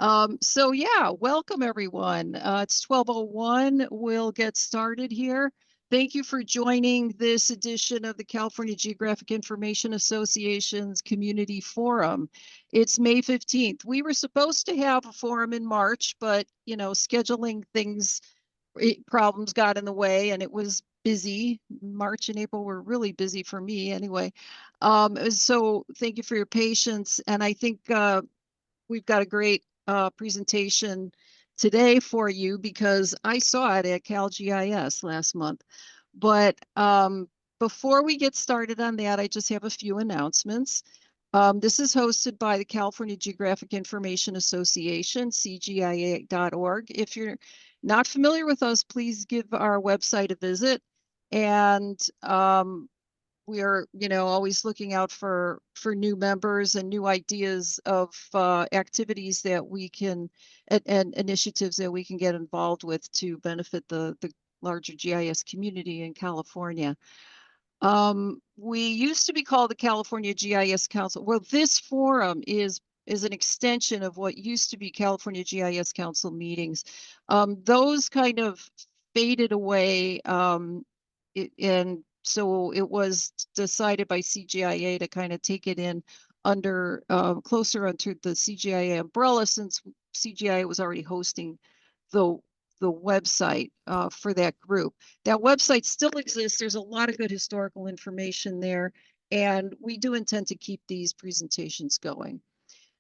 So yeah, welcome everyone. It's 12:01. We'll get started here. Thank you for joining this edition of the California Geographic Information Association's Community Forum. It's May 15th. We were supposed to have a forum in March, but scheduling things, problems got in the way and it was busy. March and April were really busy for me anyway. So thank you for your patience. And I think we've got a great presentation today for you because I saw it at CalGIS last month. But before we get started on that, I just have a few announcements. This is hosted by the California Geographic Information Association, CGIA.org. If you're not familiar with us, please give our website a visit. And we are, always looking out for new members and new ideas of activities that we can and initiatives that we can get involved with to benefit the larger GIS community in California. We used to be called the California GIS Council. Well, this forum is an extension of what used to be California GIS Council meetings. Those kind of faded away, and so it was decided by CGIA to kind of take it in under closer under the CGIA umbrella, since CGIA was already hosting the website for that group. That website still exists. There's a lot of good historical information there, and we do intend to keep these presentations going.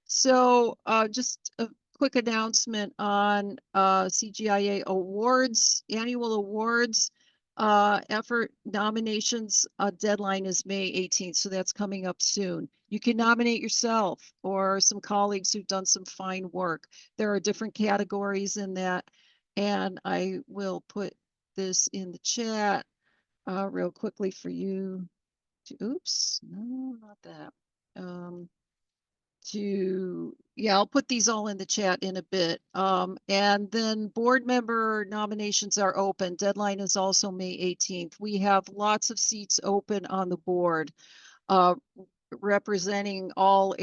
So just a quick announcement on CGIA awards, annual awards. Effort nominations deadline is May 18th, so that's coming up soon. You can nominate yourself or some colleagues who've done some fine work. There are different categories in that, and I will put this in the chat real quickly for you to, oops, no, not that. I'll put these all in the chat in a bit. And then board member nominations are open. Deadline is also May 18th. We have lots of seats open on the board, representing all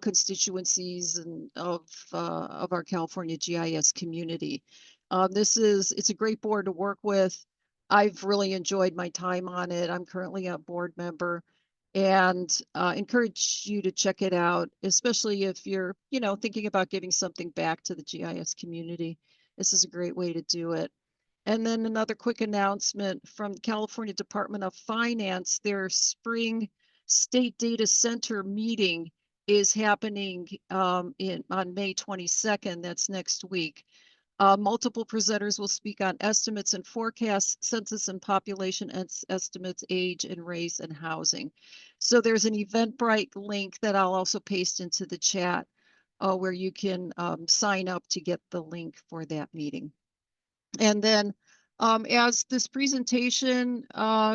constituencies and of our California GIS community. It's a great board to work with. I've really enjoyed my time on it. I'm currently a board member, and encourage you to check it out, especially if you're, thinking about giving something back to the GIS community. This is a great way to do it. And then another quick announcement from the California Department of Finance. Their spring state data center meeting is happening on May 22nd. That's next week. Multiple presenters will speak on estimates and forecasts, census and population estimates, age and race, and housing. So there's an Eventbrite link that I'll also paste into the chat where you can sign up to get the link for that meeting. And then as this presentation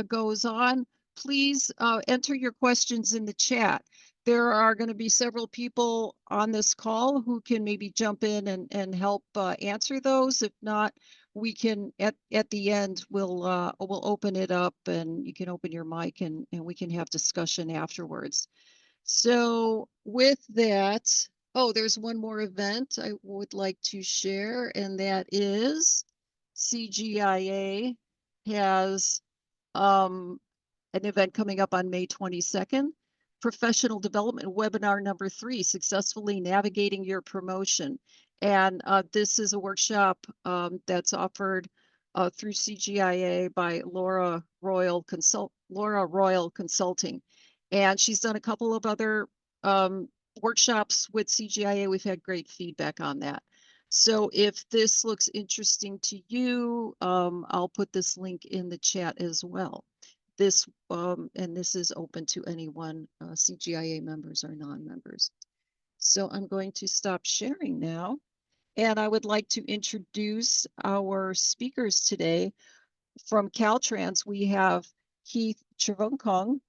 goes on, please enter your questions in the chat. There are going to be several people on this call who can maybe jump in and help answer those. If not, we can at the end we'll open it up and you can open your mic and we can have discussion afterwards. So with that, there's one more event I would like to share, and that is CGIA has an event coming up on May 22nd. Professional Development Webinar number 3, Successfully Navigating Your Promotion. And this is a workshop that's offered through CGIA by Laura Royal Consulting. And she's done a couple of other workshops with CGIA. We've had great feedback on that. So if this looks interesting to you, I'll put this link in the chat as well. And this is open to anyone, CGIA members or non-members. So I'm going to stop sharing now. And I would like to introduce our speakers today. From Caltrans, we have Keith Chervunkong,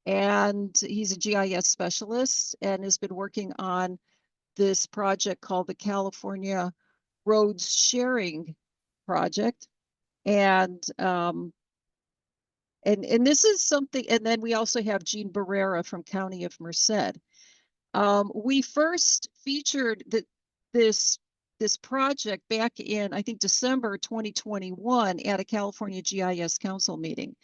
and he's a GIS specialist and has been working on this project called the California Roads Sharing Project. And this is something, and then we also have Gene Barerra from County of Merced. We first featured this project back in, I think, December 2021 at a California GIS Council meeting.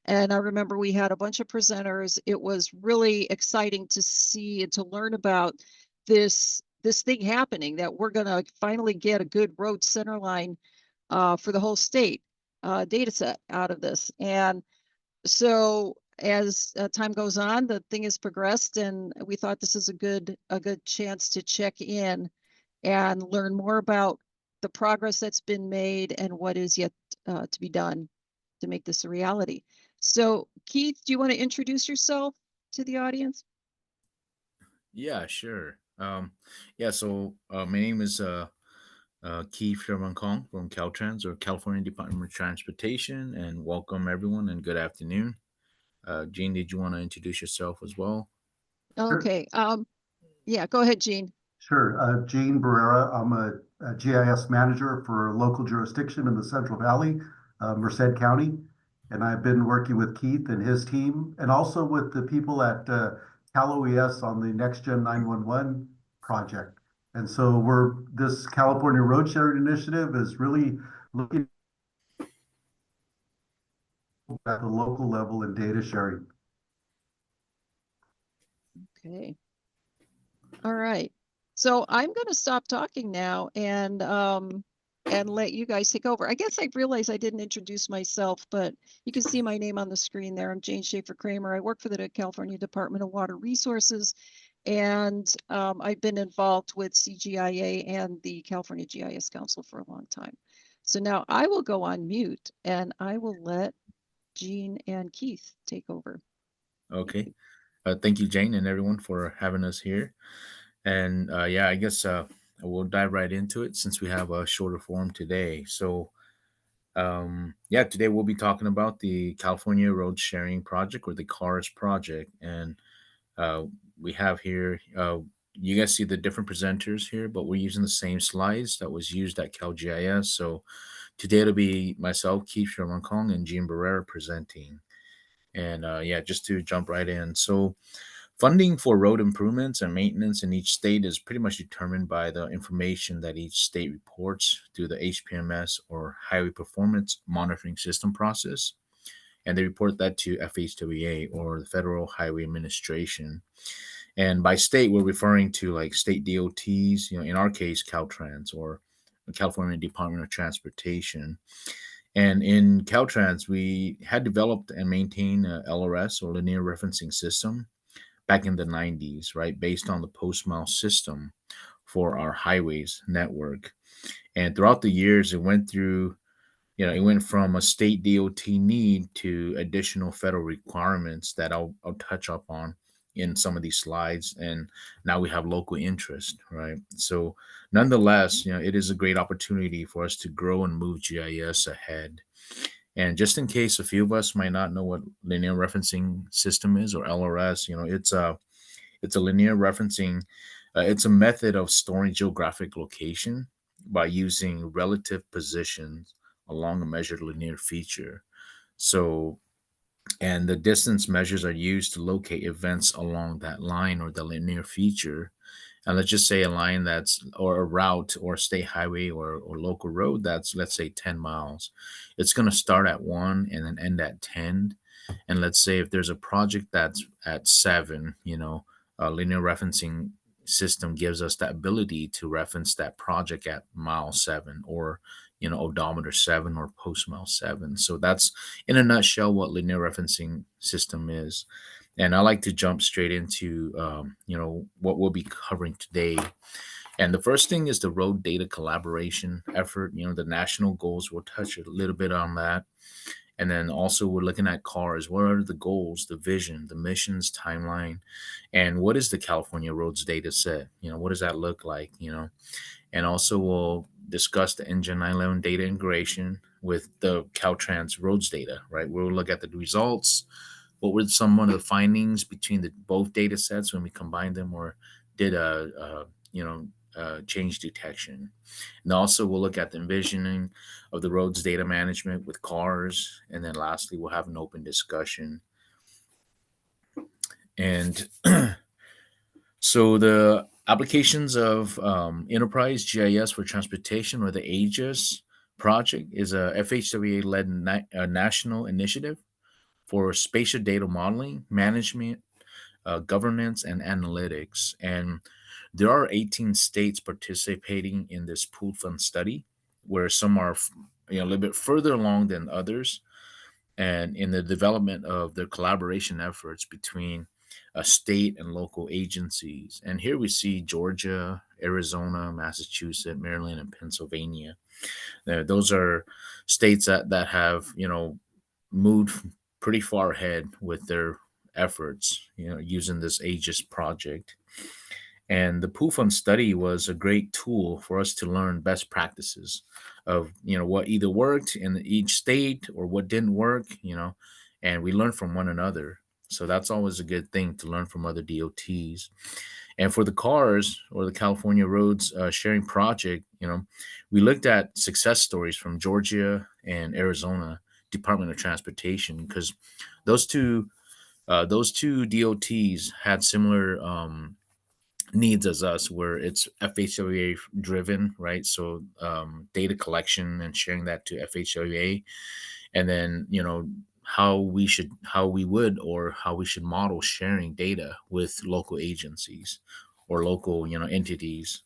And I remember we had a bunch of presenters. It was really exciting to see and to learn about this thing happening, that we're going to finally get a good road center line for the whole state data set out of this. And so as time goes on, the thing has progressed, and we thought this is a good chance to check in and learn more about the progress that's been made and what is yet to be done to make this a reality. So Keith, do you want to introduce yourself to the audience? Yeah, sure. So my name is Keith Chervunkong from Caltrans, or California Department of Transportation, and welcome everyone and good afternoon. Gene, did you want to introduce yourself as well? Sure. Okay. Yeah, go ahead, Gene. Sure. Gene Barerra. I'm a GIS manager for a local jurisdiction in the Central Valley, Merced County. And I've been working with Keith and his team, and also with the people at CalOES on the Next Gen 911 project. And so this California Road Sharing Initiative is really looking at the local level in data sharing. Okay. All right. So I'm going to stop talking now and let you guys take over. I guess I realized I didn't introduce myself, but you can see my name on the screen there. I'm Jane Schaefer Kramer. I work for the California Department of Water Resources, and I've been involved with CGIA and the California GIS Council for a long time. So now I will go on mute and I will let Gene and Keith take over. Okay. Thank you, Jane, and everyone for having us here. And I guess we'll dive right into it since we have a shorter form today. So, today we'll be talking about the California Road Sharing Project, or the CARS project. And uh, we have here, you guys see the different presenters here, but we're using the same slides that was used at CalGIS. So today it'll be myself, Keith Chervunkong, and Gene Barerra presenting. And just to jump right in. So funding for road improvements and maintenance in each state is pretty much determined by the information that each state reports through the HPMS, or Highway Performance Monitoring System process. And they report that to FHWA, or the Federal Highway Administration. And by state, we're referring to like state DOTs, in our case, Caltrans, or the California Department of Transportation. And in Caltrans, we had developed and maintained a LRS, or linear referencing system, back in the 90s, right, based on the post mile system for our highways network. And throughout the years, it went from a state DOT need to additional federal requirements that I'll touch up on in some of these slides. And now we have local interest, right? So nonetheless, it is a great opportunity for us to grow and move GIS ahead. And just in case a few of us might not know what linear referencing system is, or LRS, it's a linear referencing. It's a method of storing geographic location by using relative positions along a measured linear feature. So, and the distance measures are used to locate events along that line or the linear feature. And let's just say a line or a route, or a state highway, or local road that's, let's say, 10 miles. It's going to start at 1 and then end at 10. And let's say if there's a project that's at 7, a linear referencing system gives us that ability to reference that project at mile 7, or odometer 7, or post mile 7. So that's in a nutshell what linear referencing system is. And I like to jump straight into what we'll be covering today. And the first thing is the road data collaboration effort. The national goals, we'll touch a little bit on that. And then also we're looking at CARS. What are the goals, the vision, the missions, timeline, and what is the California Roads Data set? What does that look like? And also we'll discuss the NG911 Data Integration with the Caltrans Roads Data, right? We'll look at the results. What were one of the findings between both data sets when we combined them, or did change detection? And also we'll look at the envisioning of the roads data management with CARS. And then lastly, we'll have an open discussion. And so Applications of Enterprise GIS for Transportation, or the AGIS project, is a FHWA-led national initiative for spatial data modeling, management, governance, and analytics. And there are 18 states participating in this pooled fund study, where some are a little bit further along than others, and in the development of the collaboration efforts between state and local agencies. And here we see Georgia, Arizona, Massachusetts, Maryland, and Pennsylvania. Those are states that have moved pretty far ahead with their efforts, using this AGIS project. And the pool fund study was a great tool for us to learn best practices of what either worked in each state or what didn't work, and we learned from one another. So that's always a good thing, to learn from other DOTs. And for the CARS, or the California Roads Sharing Project, we looked at success stories from Georgia and Arizona Department of Transportation, because those two DOTs had similar needs as us, where it's FHWA driven, right? So data collection and sharing that to FHWA, and then how we should model sharing data with local agencies or local entities.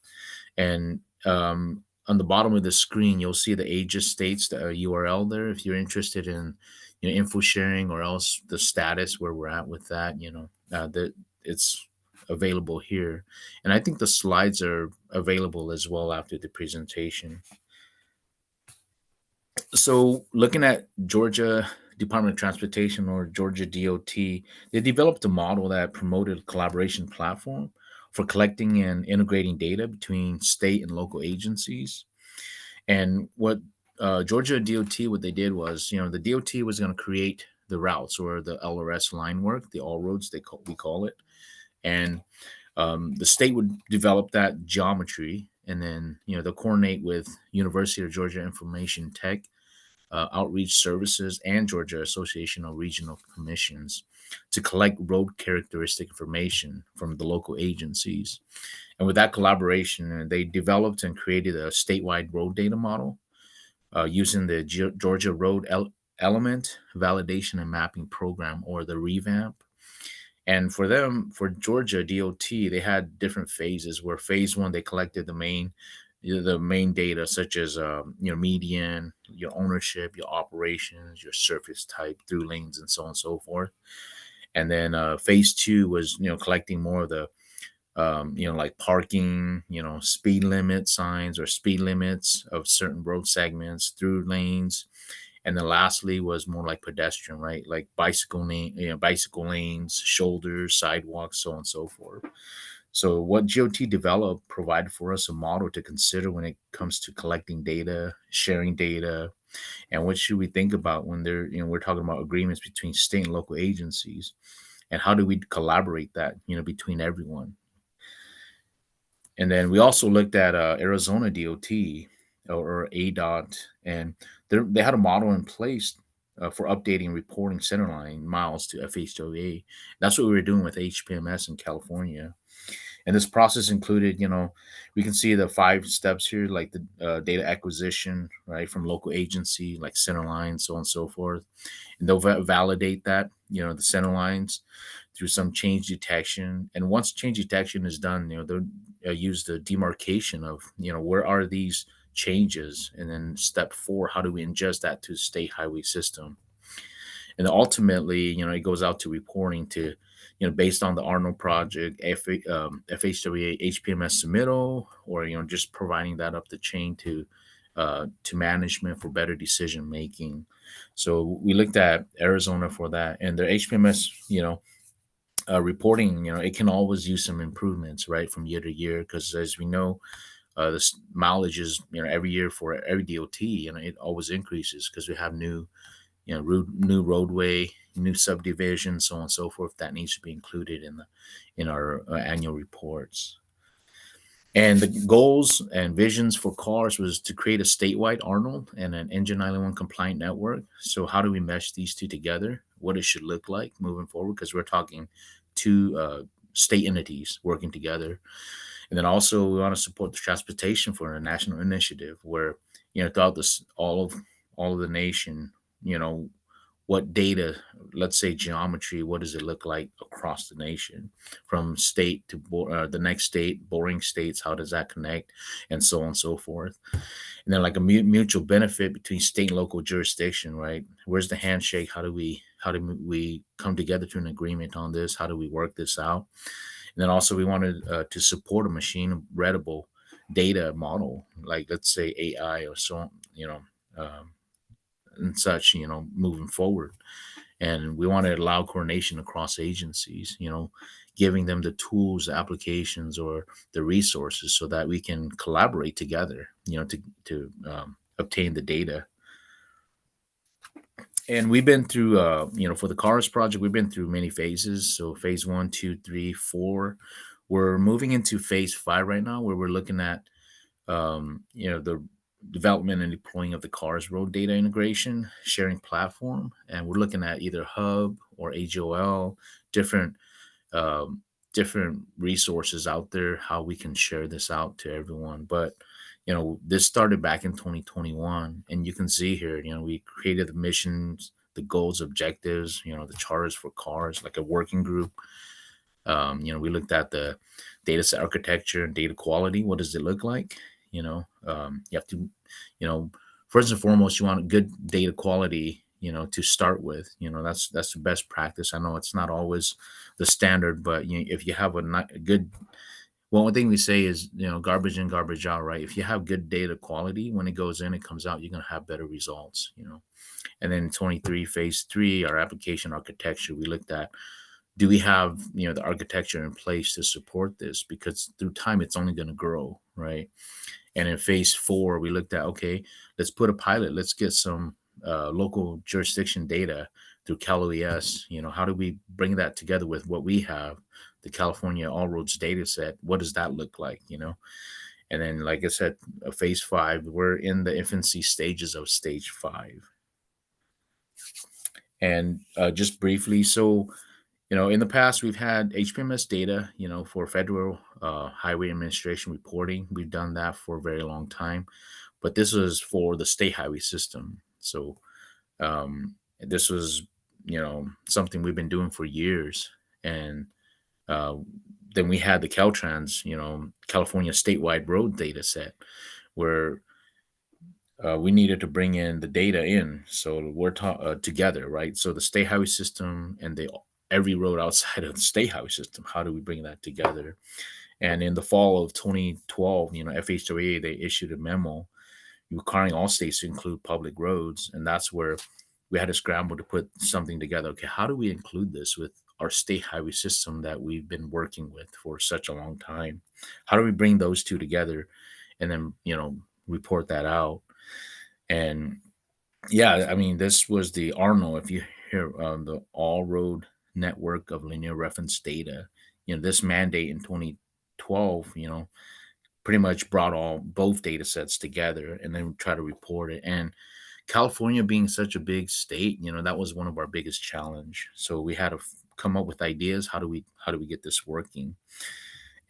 And on the bottom of the screen, you'll see the AGIS states, the URL there, if you're interested in info sharing, or else the status where we're at with that. That it's available here. And I think the slides are available as well after the presentation. So looking at Georgia Department of Transportation, or Georgia DOT, they developed a model that promoted a collaboration platform for collecting and integrating data between state and local agencies. And what Georgia DOT, what they did was, the DOT was going to create the routes, or the LRS line work, the all roads we call it. And the state would develop that geometry, and then they'll coordinate with University of Georgia Information Tech, Outreach Services, and Georgia Association of Regional Commissions to collect road characteristic information from the local agencies. And with that collaboration, they developed and created a statewide road data model using the Georgia Road Element Validation and Mapping Program, or the revamp. And for Georgia DOT, they had different phases, where phase one, they collected the main data, such as median, your ownership, your operations, your surface type, through lanes, and so on and so forth. And then phase two was collecting more of the like parking, speed limit signs or speed limits of certain road segments, through lanes. And then lastly was more like pedestrian, right? Like bicycle lanes, shoulders, sidewalks, so on and so forth. So what GOT developed provided for us a model to consider when it comes to collecting data, sharing data, and what should we think about when we're talking about agreements between state and local agencies, and how do we collaborate that, between everyone. And then we also looked at Arizona DOT, or ADOT, and they had a model in place for updating reporting centerline miles to FHWA. That's what we were doing with HPMS in California. And this process included, we can see the 5 steps here, like the data acquisition, right, from local agency, like centerline, so on and so forth. And they'll validate that, the centerlines through some change detection. And once change detection is done, they'll use the demarcation of, where are these changes? And then step 4, how do we ingest that to the state highway system? And ultimately, it goes out to reporting to, based on the Arnold project, FHWA HPMS submittal, or, just providing that up the chain to management for better decision making. So we looked at Arizona for that, and their HPMS, reporting, it can always use some improvements, right, from year to year, because as we know, this mileage is, every year for every DOT, it always increases because we have new roadway, new subdivision, so on and so forth, that needs to be included in our annual reports. And the goals and visions for CARS was to create a statewide Arnold and an NG911 compliant network. So how do we mesh these two together? What it should look like moving forward, because we're talking 2 state entities working together. And then also we want to support the transportation for a national initiative where, throughout this all of the nation, what data, let's say geometry, what does it look like across the nation from state to the next state, bordering states, how does that connect, and so on and so forth. And then like a mutual benefit between state and local jurisdiction, right? Where's the handshake? How do we come together to an agreement on this? How do we work this out? And then also we wanted to support a machine readable data model, like let's say AI or so, um, and such, moving forward. And we want to allow coordination across agencies, giving them the tools, the applications, or the resources so that we can collaborate together, to obtain the data. And we've been through, for the CARS project, we've been through many phases. So phase 1, 2, 3, 4. We're moving into phase 5 right now, where we're looking at, the development and deploying of the CARS Road Data Integration sharing platform. And we're looking at either Hub or AGOL, different different resources out there, how we can share this out to everyone. But this started back in 2021, and you can see here, we created the missions, the goals, objectives, the charters for CARS, like a working group. We looked at the data set architecture and data quality. What does it look like? You have to, first and foremost, you want good data quality, to start with. That's the best practice. I know it's not always the standard, but if you have a good, well, one thing we say is, garbage in, garbage out, right? If you have good data quality, when it goes in, it comes out, you're going to have better results, And then 23, phase 3, our application architecture, we looked at, do we have, the architecture in place to support this? Because through time, it's only going to grow, right? And in phase 4, we looked at, okay, let's put a pilot. Let's get some local jurisdiction data through CalOES. How do we bring that together with what we have, the California All Roads data set? What does that look like, And then, like I said, phase 5, we're in the infancy stages of stage 5. And just briefly, so, in the past, we've had HPMS data, for federal highway administration reporting. We've done that for a very long time, but this was for the state highway system. So this was, something we've been doing for years. And then we had the Caltrans, California statewide road data set, where we needed to bring in the data in. So we're together, right? So the state highway system and every road outside of the state highway system, how do we bring that together? And in the fall of 2012, FHWA, they issued a memo requiring all states to include public roads. And that's where we had to scramble to put something together. Okay, how do we include this with our state highway system that we've been working with for such a long time? How do we bring those two together and then, report that out? And yeah, I mean, this was the ARNO, if you hear the All Road Network of Linear Reference Data. This mandate in 2012, pretty much brought both data sets together and then try to report it. And California being such a big state, that was one of our biggest challenge. So we had to come up with ideas. How do we get this working?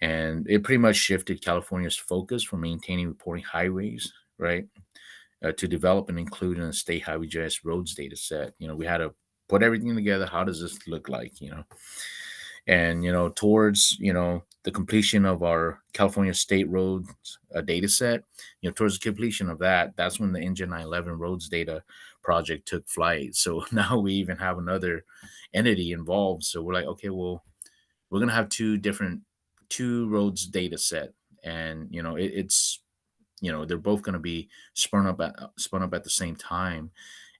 And it pretty much shifted California's focus from maintaining reporting highways, right, to develop and include in a state highway GIS roads data set. We had to put everything together. How does this look like, And, towards, the completion of our California state roads data set, towards the completion of that, that's when the NG911 roads data project took flight. So now we even have another entity involved. So we're like, okay, well, we're going to have two roads data set. And, it's, they're both going to be spun up at the same time,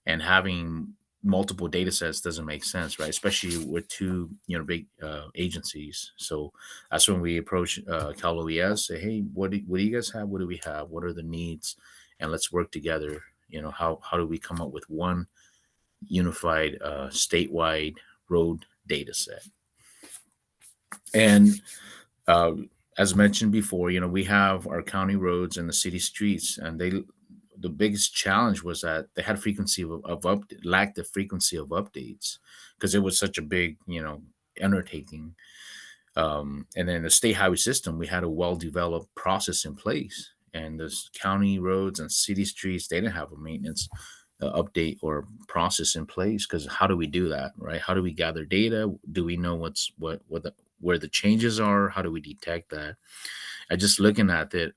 and having multiple data sets doesn't make sense, right? Especially with two, big agencies. So that's when we approach CalOES, say, hey, what do you guys have? What do we have? What are the needs? And let's work together. How do we come up with one unified statewide road data set? And as mentioned before, we have our county roads and the city streets, and the biggest challenge was that they had frequency lacked the frequency of updates because it was such a big, undertaking. And then the state highway system, we had a well-developed process in place. And the county roads and city streets, they didn't have a maintenance update or process in place, because how do we do that, right? How do we gather data? Do we know where the changes are? How do we detect that? And just looking at it,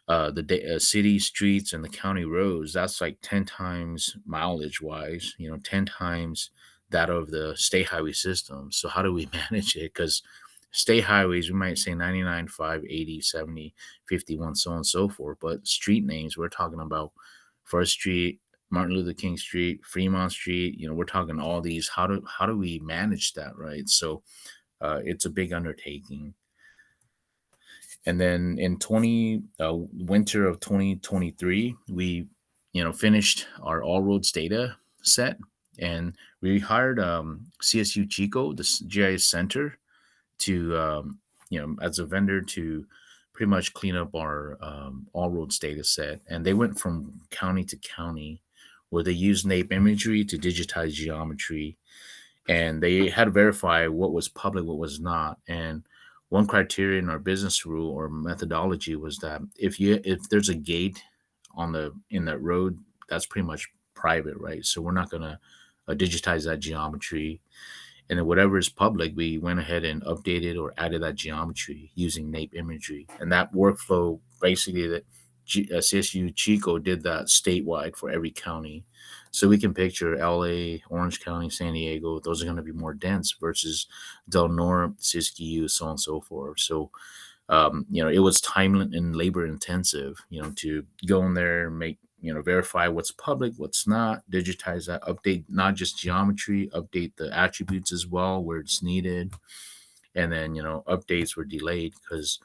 the city streets and the county roads, that's like 10 times mileage wise, 10 times that of the state highway system. So how do we manage it? Because state highways, we might say 99, 5, 80, 70, 51, so on and so forth. But street names, we're talking about First Street, Martin Luther King Street, Fremont Street, we're talking all these. How do we manage that, right? So it's a big undertaking. And then in winter of 2023, we finished our all roads data set, and we hired CSU Chico, the GIS Center, to as a vendor to pretty much clean up our all roads data set. And they went from county to county, where they used nape imagery to digitize geometry, and they had to verify what was public, what was not. And one criterion or business rule or methodology was that if there's a gate in that road, that's pretty much private, right? So we're not going to digitize that geometry. And then whatever is public, we went ahead and updated or added that geometry using nape imagery. And that workflow, basically, that CSU Chico did that statewide for every county. So we can picture LA, Orange County, San Diego. Those are going to be more dense versus Del Norte, Siskiyou, so on and so forth. So, it was time and labor intensive, to go in there and make, verify what's public, what's not, digitize that, update not just geometry, update the attributes as well where it's needed. And then, updates were delayed because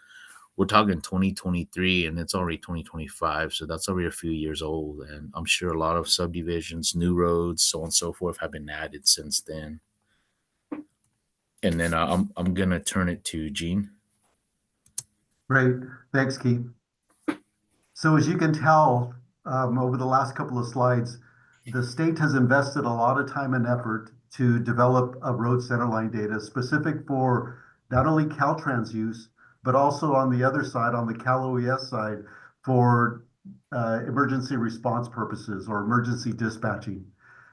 we're talking 2023 and it's already 2025. So that's already a few years old. And I'm sure a lot of subdivisions, new roads, so on and so forth have been added since then. And then I'm going to turn it to Gene. Great. Thanks, Keith. So as you can tell, over the last couple of slides, the state has invested a lot of time and effort to develop a road centerline data specific for not only Caltrans use, but also on the other side, on the CalOES side, for emergency response purposes or emergency dispatching.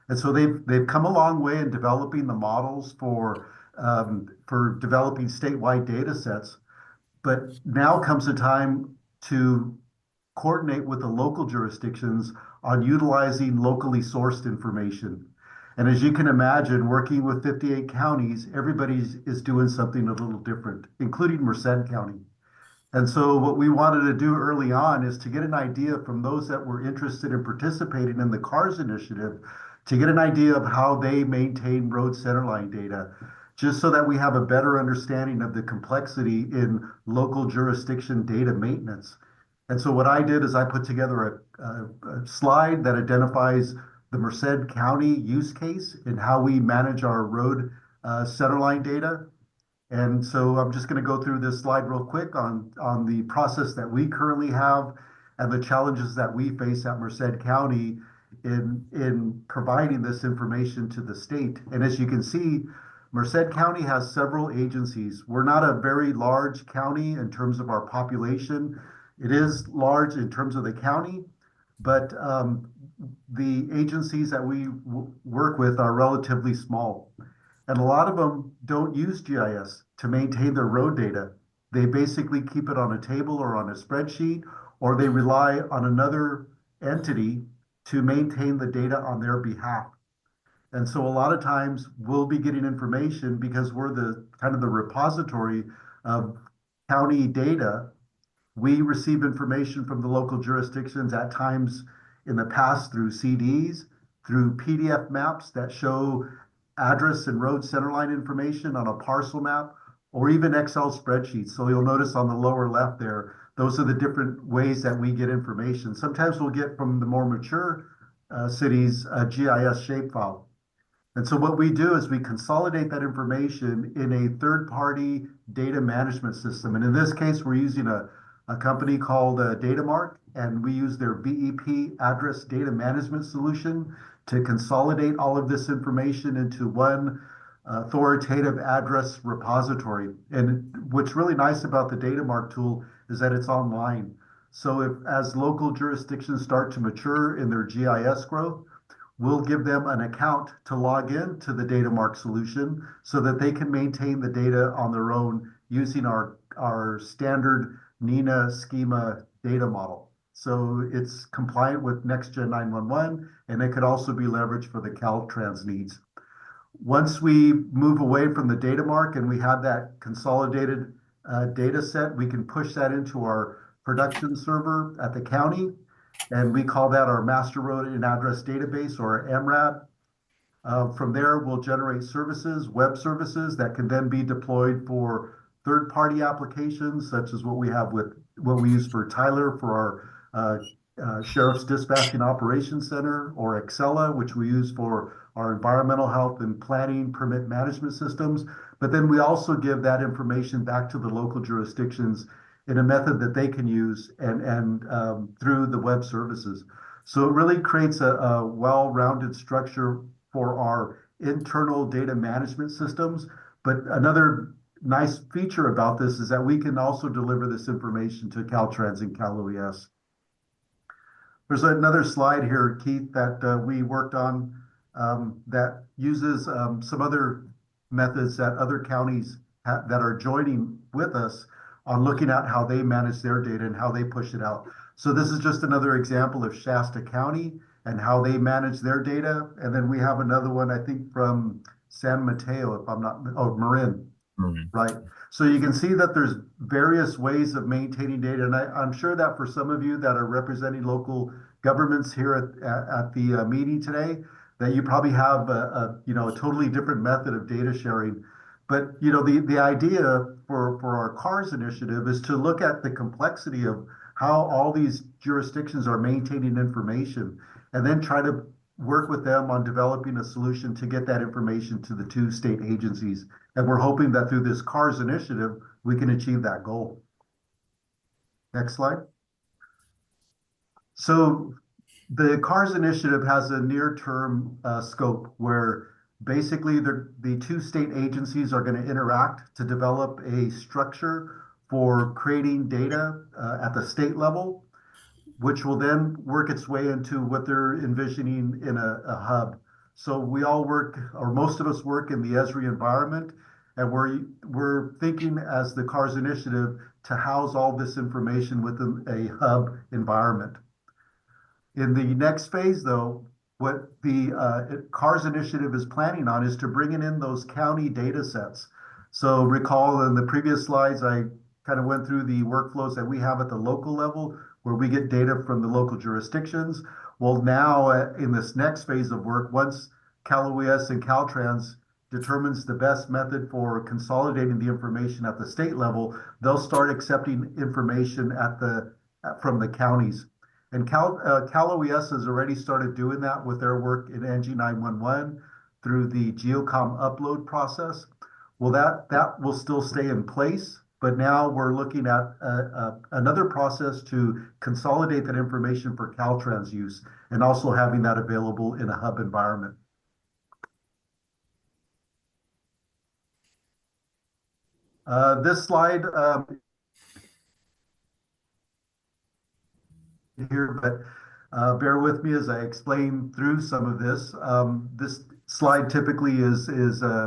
And so they've come a long way in developing the models for developing statewide data sets. But now comes the time to coordinate with the local jurisdictions on utilizing locally sourced information. And as you can imagine, working with 58 counties, everybody is doing something a little different, including Merced County. And so what we wanted to do early on is to get an idea from those that were interested in participating in the CARS initiative, to get an idea of how they maintain road centerline data, just so that we have a better understanding of the complexity in local jurisdiction data maintenance. And so what I did is I put together a slide that identifies the Merced County use case and how we manage our road centerline data. And so I'm just going to go through this slide real quick on the process that we currently have and the challenges that we face at Merced County in providing this information to the state. And as you can see, Merced County has several agencies. We're not a very large county in terms of our population. It is large in terms of the county, but the agencies that we work with are relatively small. And a lot of them don't use GIS to maintain their road data. They basically keep it on a table or on a spreadsheet, or they rely on another entity to maintain the data on their behalf. And so a lot of times we'll be getting information because we're the kind of the repository of county data. We receive information from the local jurisdictions at times in the past through CDs, through PDF maps that show address and road centerline information on a parcel map, or even Excel spreadsheets. So you'll notice on the lower left there, those are the different ways that we get information. Sometimes we'll get from the more mature cities a GIS shapefile. And so what we do is we consolidate that information in a third-party data management system. And in this case, we're using a company called Datamark, and we use their BEP address data management solution to consolidate all of this information into one authoritative address repository. And what's really nice about the DataMark tool is that it's online. So as local jurisdictions start to mature in their GIS growth, we'll give them an account to log in to the DataMark solution so that they can maintain the data on their own using our standard NINA schema data model. So it's compliant with NextGen 911, and it could also be leveraged for the Caltrans needs. Once we move away from the DataMark and we have that consolidated data set, we can push that into our production server at the county, and we call that our Master Road and Address Database, or MRAD. From there, we'll generate services, web services that can then be deployed for third-party applications, such as what we use for Tyler for our Sheriff's Dispatching Operations Center, or Excella, which we use for our environmental health and planning permit management systems. But then we also give that information back to the local jurisdictions in a method that they can use and through the web services. So it really creates a well-rounded structure for our internal data management systems. But another nice feature about this is that we can also deliver this information to Caltrans and CalOES. There's another slide here, Keith, that we worked on that uses some other methods that other counties that are joining with us on looking at how they manage their data and how they push it out. So this is just another example of Shasta County and how they manage their data. And then we have another one, I think, from San Mateo, if I'm not, Marin, right? So you can see that there's various ways of maintaining data. And I'm sure that for some of you that are representing local governments here at the meeting today, that you probably have a totally different method of data sharing. But the idea for our CARS initiative is to look at the complexity of how all these jurisdictions are maintaining information, and then try to work with them on developing a solution to get that information to the two state agencies. And we're hoping that through this CARS initiative, we can achieve that goal. Next slide. So the CARS initiative has a near-term scope where basically the two state agencies are going to interact to develop a structure for creating data at the state level, which will then work its way into what they're envisioning in a hub. So we all work, or most of us work, in the Esri environment, and we're thinking as the CARS initiative to house all this information within a hub environment. In the next phase, though, what the CARS initiative is planning on is to bring in those county data sets. So recall in the previous slides, I kind of went through the workflows that we have at the local level, where we get data from the local jurisdictions. Well, now in this next phase of work, once CalOES and Caltrans determines the best method for consolidating the information at the state level, they'll start accepting information from the counties. And CalOES has already started doing that with their work in NG911 through the Geocom upload process. Well, that will still stay in place, but now we're looking at another process to consolidate that information for Caltrans use, and also having that available in a hub environment. This slide here, but bear with me as I explain through some of this. This slide typically is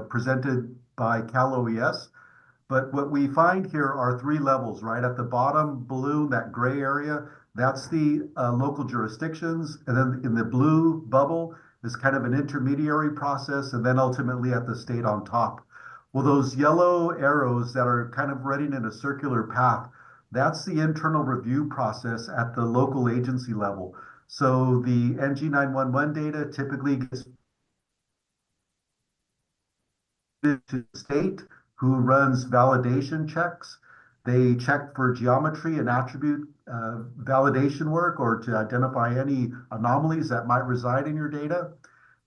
presented by CalOES, but what we find here are three levels, right? At the bottom balloon, that gray area, that's the local jurisdictions, and then in the blue bubble is kind of an intermediary process, and then ultimately at the state on top. Well, those yellow arrows that are kind of running in a circular path, that's the internal review process at the local agency level. So the NG911 data typically gets to the state, who runs validation checks. They check for geometry and attribute validation work, or to identify any anomalies that might reside in your data.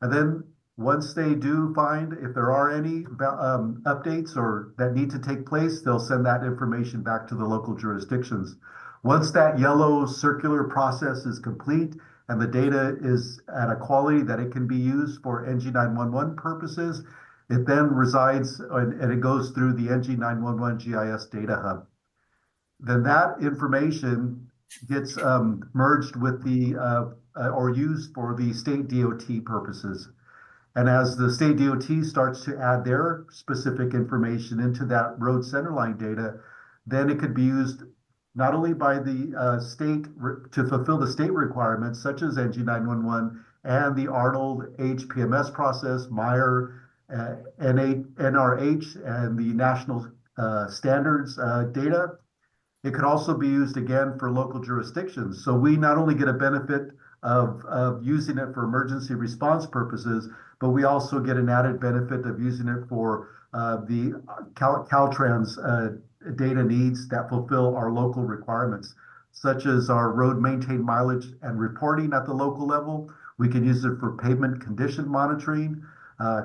And then once they do find if there are any updates or that need to take place, they'll send that information back to the local jurisdictions. Once that yellow circular process is complete and the data is at a quality that it can be used for NG911 purposes, It then resides and it goes through the NG911 GIS Data Hub. Then that information gets merged with the or used for the state DOT purposes. And as the state DOT starts to add their specific information into that road centerline data, then it could be used not only by the state to fulfill the state requirements, such as NG911 and the Arnold HPMS process, Meyer, NRH, and the national standards data. It could also be used again for local jurisdictions. So we not only get a benefit of using it for emergency response purposes, but we also get an added benefit of using it for the Caltrans data needs that fulfill our local requirements, such as our road maintained mileage and reporting at the local level. We can use it for pavement condition monitoring,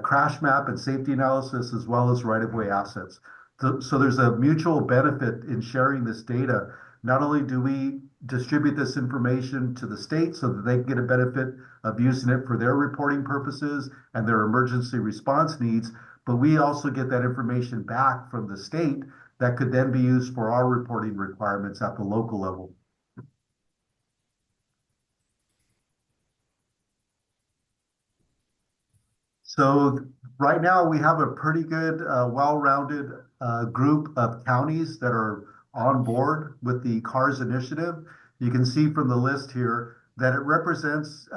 crash map and safety analysis, as well as right-of-way assets. So there's a mutual benefit in sharing this data. Not only do we distribute this information to the state so that they can get a benefit of using it for their reporting purposes and their emergency response needs, but we also get that information back from the state that could then be used for our reporting requirements at the local level. So right now we have a pretty good, well-rounded group of counties that are on board with the CARS initiative. You can see from the list here that it represents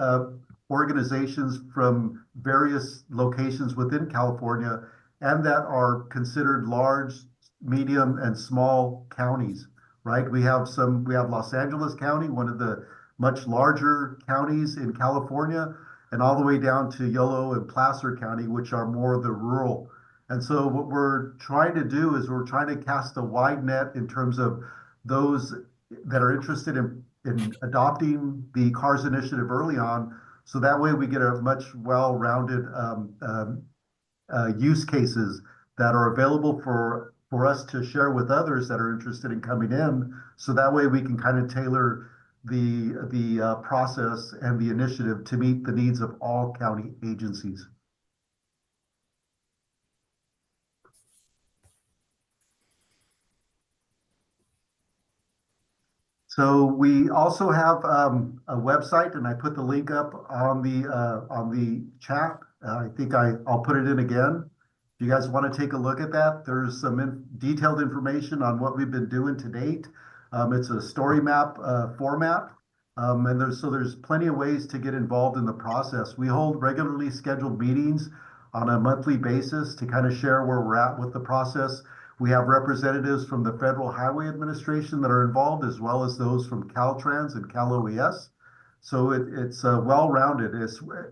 organizations from various locations within California and that are considered large, medium, and small counties, right? We have Los Angeles County, one of the much larger counties in California, and all the way down to Yolo and Placer County, which are more the rural. And so what we're trying to do is we're trying to cast a wide net in terms of those that are interested in adopting the CARS initiative early on. So that way we get a much well-rounded use cases that are available for us to share with others that are interested in coming in. So that way we can kind of tailor the process and the initiative to meet the needs of all county agencies. So we also have a website, and I put the link up on the chat. I think I'll put it in again. If you guys want to take a look at that, there's some detailed information on what we've been doing to date. It's a story map format, and there's plenty of ways to get involved in the process. We hold regularly scheduled meetings on a monthly basis to kind of share where we're at with the process. We have representatives from the Federal Highway Administration that are involved, as well as those from Caltrans and CalOES. So it's well-rounded,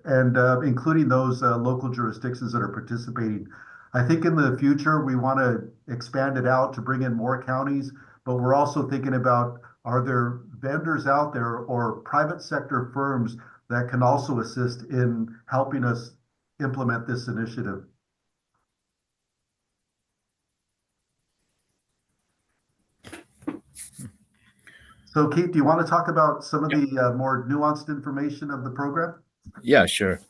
and including those local jurisdictions that are participating. I think in the future, we want to expand it out to bring in more counties, but we're also thinking about, are there vendors out there or private sector firms that can also assist in helping us implement this initiative? So Keith, do you want to talk about some of the more nuanced information of the program? Yeah, sure.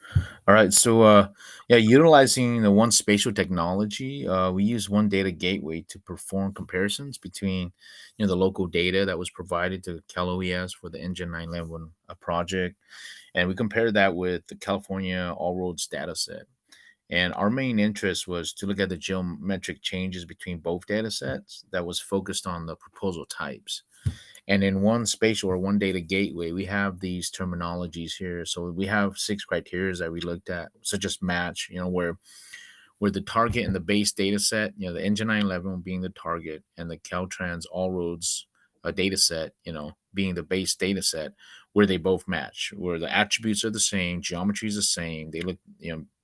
All right. So, yeah, utilizing the one spatial technology, we use one data gateway to perform comparisons between, the local data that was provided to CalOES for the NG911 project, and we compared that with the California All Roads data set. And our main interest was to look at the geometric changes between both data sets that was focused on the proposal types. And in one spatial or one data gateway, we have these terminologies here. So we have 6 criteria that we looked at, such as match, where the target and the base data set, the NG911 being the target and the Caltrans All Roads data set, being the base data set, where they both match, where the attributes are the same, geometry is the same, they look,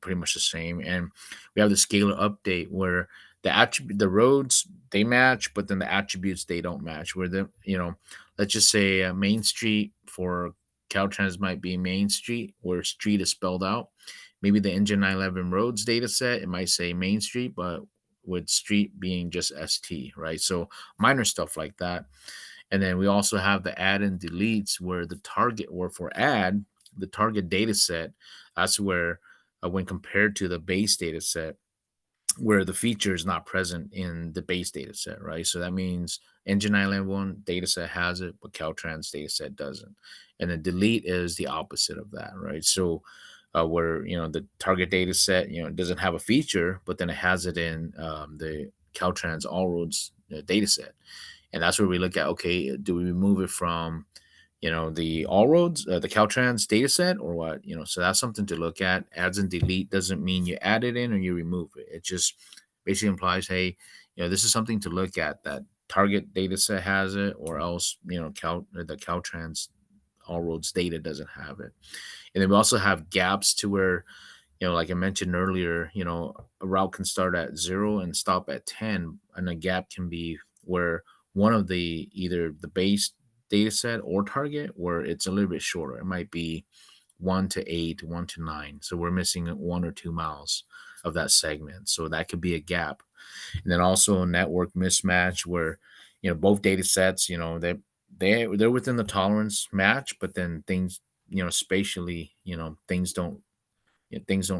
pretty much the same. And we have the scalar update where the roads they match, but then the attributes they don't match. Where let's just say Main Street for Caltrans might be Main Street, where street is spelled out. Maybe the NG911 Roads data set, it might say Main Street, but with street being just ST, right? So minor stuff like that. And then we also have the add and deletes, where the target, or for add, the target data set, that's where when compared to the base data set, where the feature is not present in the base data set, right? So that means NG911 data set has it, but Caltrans data set doesn't. And then delete is the opposite of that, right? So where, the target data set, it doesn't have a feature, but then it has it in the Caltrans All Roads data set. And that's where we look at, okay, do we remove it from the all roads, the Caltrans data set, or what? So that's something to look at. Adds and delete doesn't mean you add it in or you remove it. It just basically implies, hey, this is something to look at, that target data set has it, or else, the Caltrans all roads data doesn't have it. And then we also have gaps to where, like I mentioned earlier, a route can start at 0 and stop at 10, and a gap can be where one of the either the base data set or target where it's a little bit shorter. It might be 1 to 8, 1 to 9. So we're missing 1 or 2 miles of that segment. So that could be a gap. And then also a network mismatch where, both data sets, they're within the tolerance match, but then things, spatially, things don't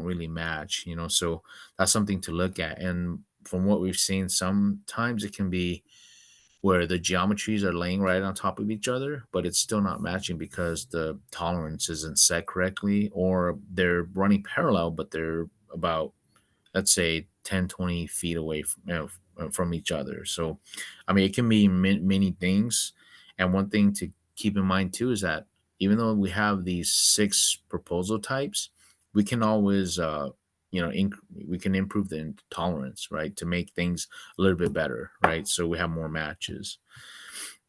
really match, so that's something to look at. And from what we've seen, sometimes it can be where the geometries are laying right on top of each other, but it's still not matching because the tolerance isn't set correctly, or they're running parallel, but they're about, let's say, 10, 20 feet away from each other. So, I mean, it can be many things. And one thing to keep in mind too is that even though we have these 6 proposal types, we can always, we can improve the tolerance, right, to make things a little bit better, right? So we have more matches.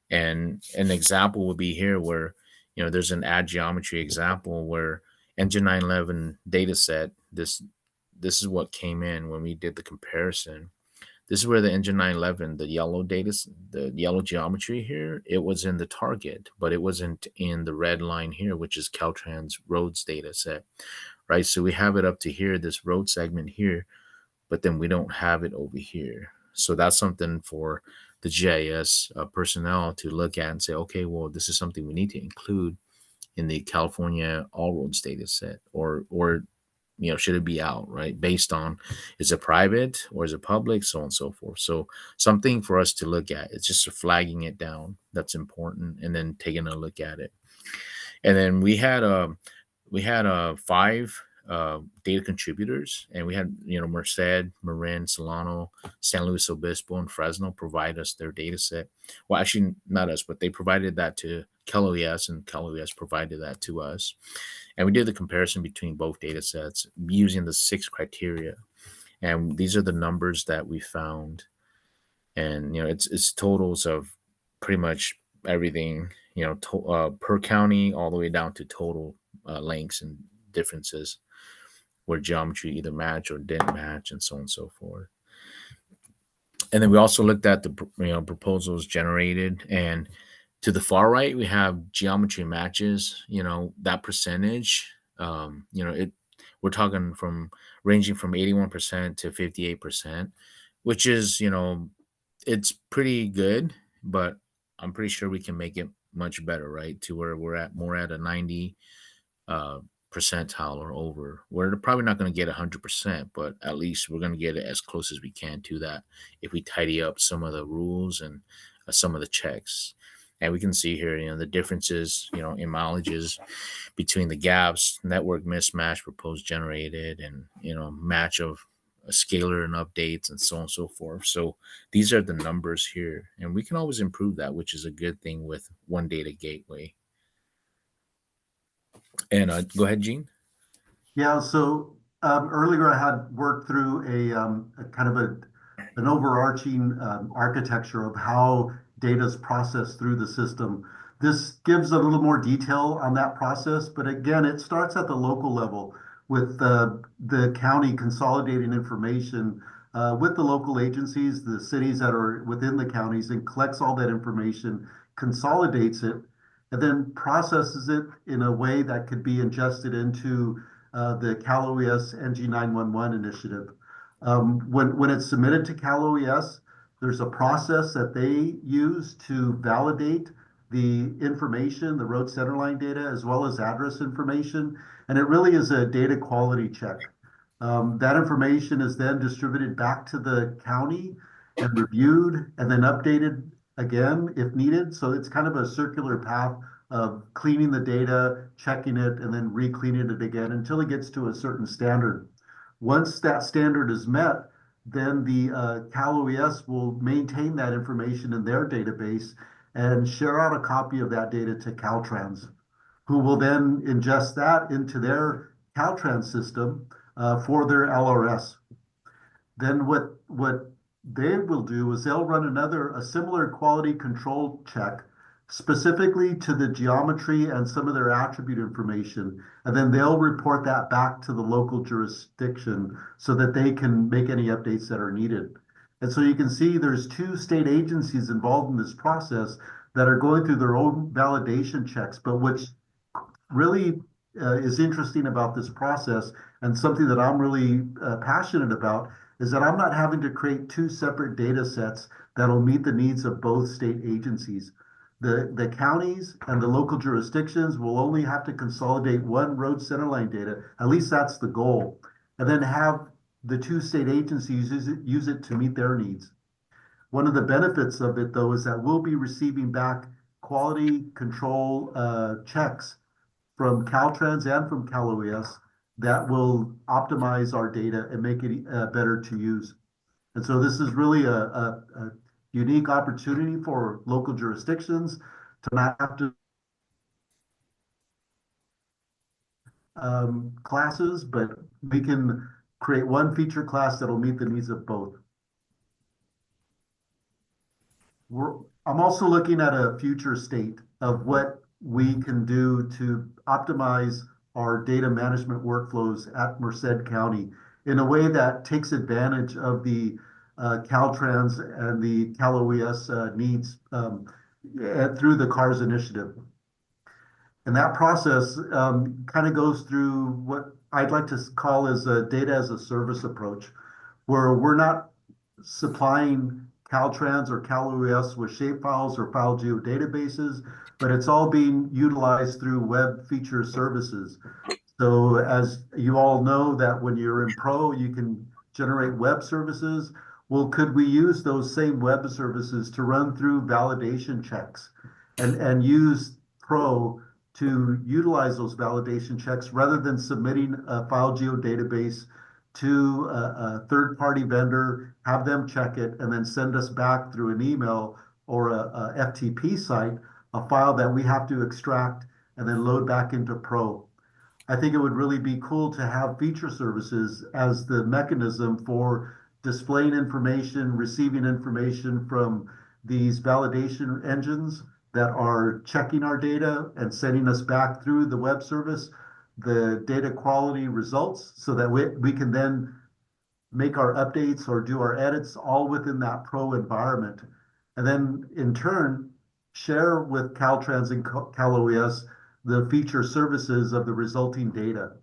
And an example would be here where, there's an add geometry example where NG911 data set, this is what came in when we did the comparison. This is where the NG911, the yellow the yellow geometry here, it was in the target, but it wasn't in the red line here, which is Caltrans Roads data set, right? So we have it up to here, this road segment here, but then we don't have it over here. So that's something for the GIS personnel to look at and say, okay, well, this is something we need to include in the California All Roads data set, or should it be out, right? Based on, is it private or is it public, so on and so forth. So something for us to look at. It's just flagging it down. That's important, and then taking a look at it. And then we had 5 data contributors, and we had Merced, Marin, Solano, San Luis Obispo, and Fresno provide us their data set. Well, actually not us, but they provided that to CalOES, and CalOES provided that to us. And we did the comparison between both data sets using the 6 criteria. And these are the numbers that we found. And it's totals of pretty much everything, per county, all the way down to total lengths and differences where geometry either match or didn't match, and so on and so forth. And then we also looked at the proposals generated, and to the far right we have geometry matches. That percentage, we're talking from ranging from 81% to 58%, which is, it's pretty good, but I'm pretty sure we can make it much better, right? To where we're at more at a 90 percentile or over. We're probably not going to get 100%, but at least we're going to get it as close as we can to that if we tidy up some of the rules and some of the checks. And we can see here, the differences, in mileages between the gaps, network mismatch, proposed generated, and, match of a scalar and updates, and so on and so forth. So these are the numbers here, and we can always improve that, which is a good thing with one data gateway. And go ahead, Gene. Yeah, so earlier I had worked through a kind of an overarching architecture of how data is processed through the system. This gives a little more detail on that process, but again, it starts at the local level with the county consolidating information with the local agencies, the cities that are within the counties, and collects all that information, consolidates it, and then processes it in a way that could be ingested into the CalOES NG911 initiative. When it's submitted to CalOES, there's a process that they use to validate the information, the road centerline data, as well as address information. And it really is a data quality check. That information is then distributed back to the county and reviewed and then updated again if needed. So it's kind of a circular path of cleaning the data, checking it, and then re-cleaning it again until it gets to a certain standard. Once that standard is met, then the CalOES will maintain that information in their database and share out a copy of that data to Caltrans, who will then ingest that into their Caltrans system for their LRS. Then what they will do is they'll run a similar quality control check specifically to the geometry and some of their attribute information, and then they'll report that back to the local jurisdiction so that they can make any updates that are needed. And so you can see there's two state agencies involved in this process that are going through their own validation checks, but what's really is interesting about this process and something that I'm really passionate about is that I'm not having to create two separate data sets that'll meet the needs of both state agencies. The counties and the local jurisdictions will only have to consolidate one road centerline data, at least that's the goal, and then have the two state agencies use it to meet their needs. One of the benefits of it, though, is that we'll be receiving back quality control checks from Caltrans and from CalOES that will optimize our data and make it better to use. And so this is really a unique opportunity for local jurisdictions to not have to classes, but we can create one feature class that'll meet the needs of both. I'm also looking at a future state of what we can do to optimize our data management workflows at Merced County in a way that takes advantage of the Caltrans and the CalOES needs through the CARS initiative. And that process kind of goes through what I'd like to call as a data as a service approach, where we're not supplying Caltrans or CalOES with shapefiles or file geodatabases, but it's all being utilized through web feature services. So as you all know that when you're in Pro, you can generate web services. Well, could we use those same web services to run through validation checks and use Pro to utilize those validation checks rather than submitting a file geodatabase to a third-party vendor, have them check it, and then send us back through an email or a FTP site, a file that we have to extract and then load back into Pro. I think it would really be cool to have feature services as the mechanism for displaying information, receiving information from these validation engines that are checking our data and sending us back through the web service the data quality results so that we can then make our updates or do our edits all within that Pro environment. And then in turn, share with Caltrans and CalOES the feature services of the resulting data.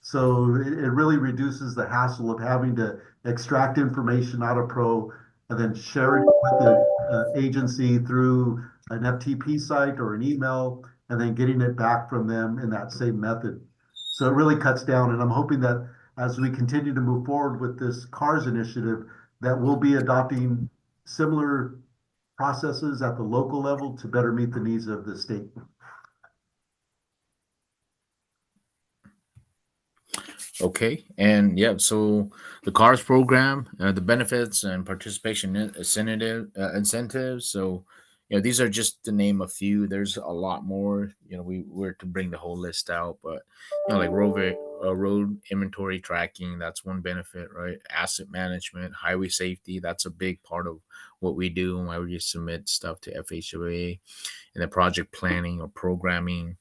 So it really reduces the hassle of having to extract information out of Pro and then share it with the agency through an FTP site or an email, and then getting it back from them in that same method. So it really cuts down, and I'm hoping that as we continue to move forward with this CARS initiative, that we'll be adopting similar processes at the local level to better meet the needs of the state. Okay, and yeah, so the CARS program, the benefits and participation incentives. So, these are just to name a few. There's a lot more. We were to bring the whole list out, but like road inventory tracking, that's one benefit, right? Asset management, highway safety, that's a big part of what we do and why we just submit stuff to FHWA. And then project planning or programming.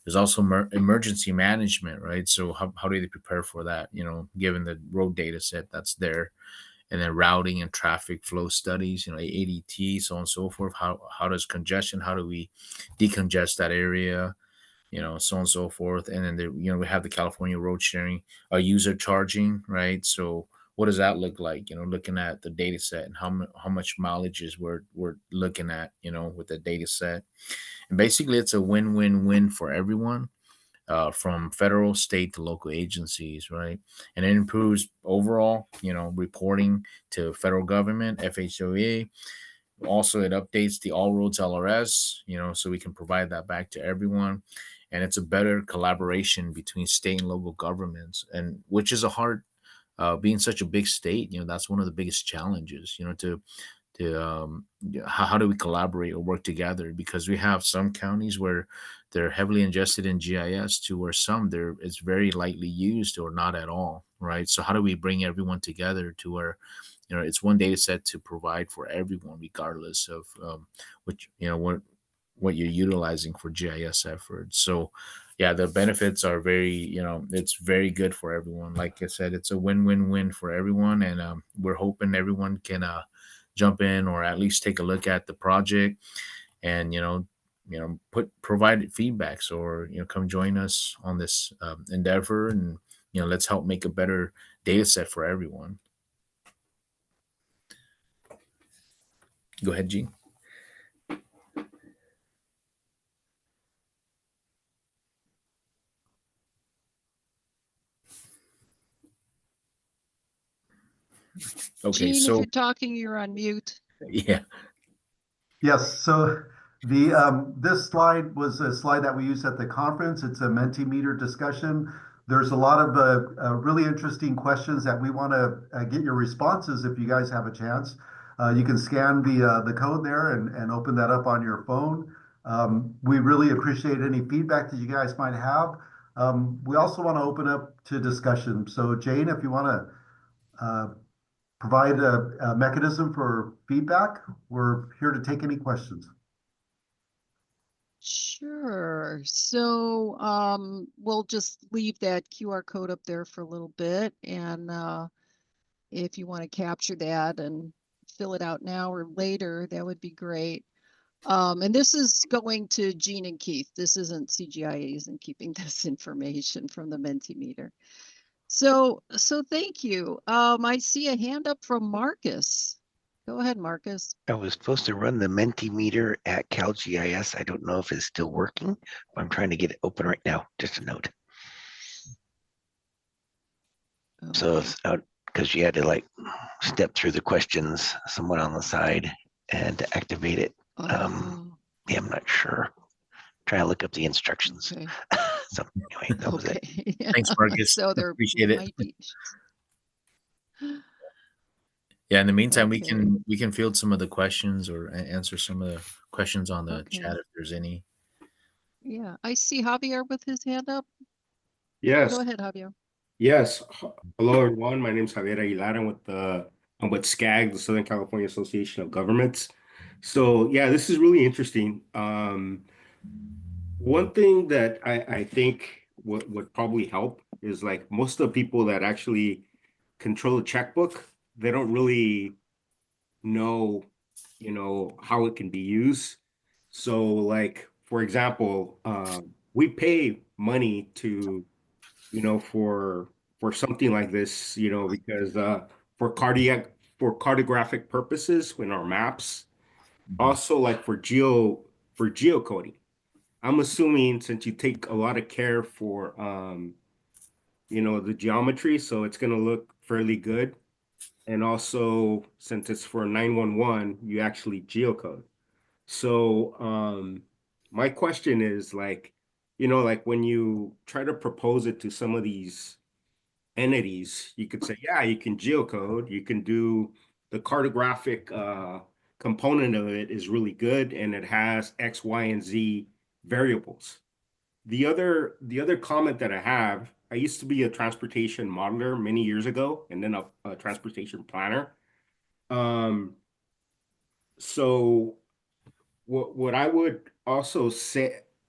There's also emergency management, right? So how do they prepare for that? Given the road data set that's there, and then routing and traffic flow studies, ADT, so on and so forth. How does congestion? How do we decongest that area? So on and so forth. And then we have the California road sharing, user charging, right? So what does that look like? Looking at the data set and how much mileage is we're looking at, with the data set. And basically it's a win-win-win for everyone. from federal, state to local agencies, right? And it improves overall, reporting to federal government, FHOA. Also, it updates the All Roads LRS, so we can provide that back to everyone. And it's a better collaboration between state and local governments, and which is a hard, being such a big state, that's one of the biggest challenges, how do we collaborate or work together? Because we have some counties where they're heavily ingested in GIS to where some it's very lightly used or not at all, right? So how do we bring everyone together to where it's one data set to provide for everyone, regardless of which what you're utilizing for GIS efforts. So yeah, the benefits are very, it's very good for everyone. Like I said, it's a win-win-win for everyone, and we're hoping everyone can jump in or at least take a look at the project and provide feedbacks, or come join us on this endeavor, and let's help make a better data set for everyone. Go ahead, Gene. Okay, Gene, so if you're talking, you're on mute. yeah. Yes, so this slide was a slide that we used at the conference. It's a Mentimeter discussion. There's a lot of really interesting questions that we want to get your responses if you guys have a chance. You can scan the code there and open that up on your phone. We really appreciate any feedback that you guys might have. We also want to open up to discussion. So Jane, if you want to provide a mechanism for feedback, we're here to take any questions. Sure. So we'll just leave that QR code up there for a little bit. And if you want to capture that and fill it out now or later, that would be great. And this is going to Gene and Keith. This isn't CGIA isn't keeping this information from the Mentimeter. So thank you. I see a hand up from Marcus. Go ahead, Marcus. I was supposed to run the Mentimeter at CalGIS. I don't know if it's still working. I'm trying to get it open right now. Just a note. Okay. So it's out because you had to step through the questions somewhat on the side and to activate it. Yeah, I'm not sure. Try to look up the instructions. Okay. So anyway, that was it. Yeah. Thanks, Marcus. So there Appreciate it. might be. Yeah, in the meantime, Okay. we can field some of the questions or answer some of the questions on the Okay. chat if there's any. Yeah, I see Javier with his hand up. Yes. Go ahead, Javier. Yes. Hello, everyone. My name is Javier Aguilar. I'm with SCAG, the Southern California Association of Governments. So yeah, this is really interesting. One thing that I think would probably help is most of the people that actually control the checkbook, they don't really know, how it can be used. So for example, we pay money to for something like this, because for cartographic purposes in our maps, also for geocoding. I'm assuming since you take a lot of care for the geometry, so it's gonna look fairly good. And also since it's for 911, you actually geocode. So my question is when you try to propose it to some of these entities, you could say, yeah, you can geocode, you can do the cartographic component of it is really good, and it has X, Y, and Z variables. The other comment that I have, I used to be a transportation modeler many years ago, and then a transportation planner. So what I would also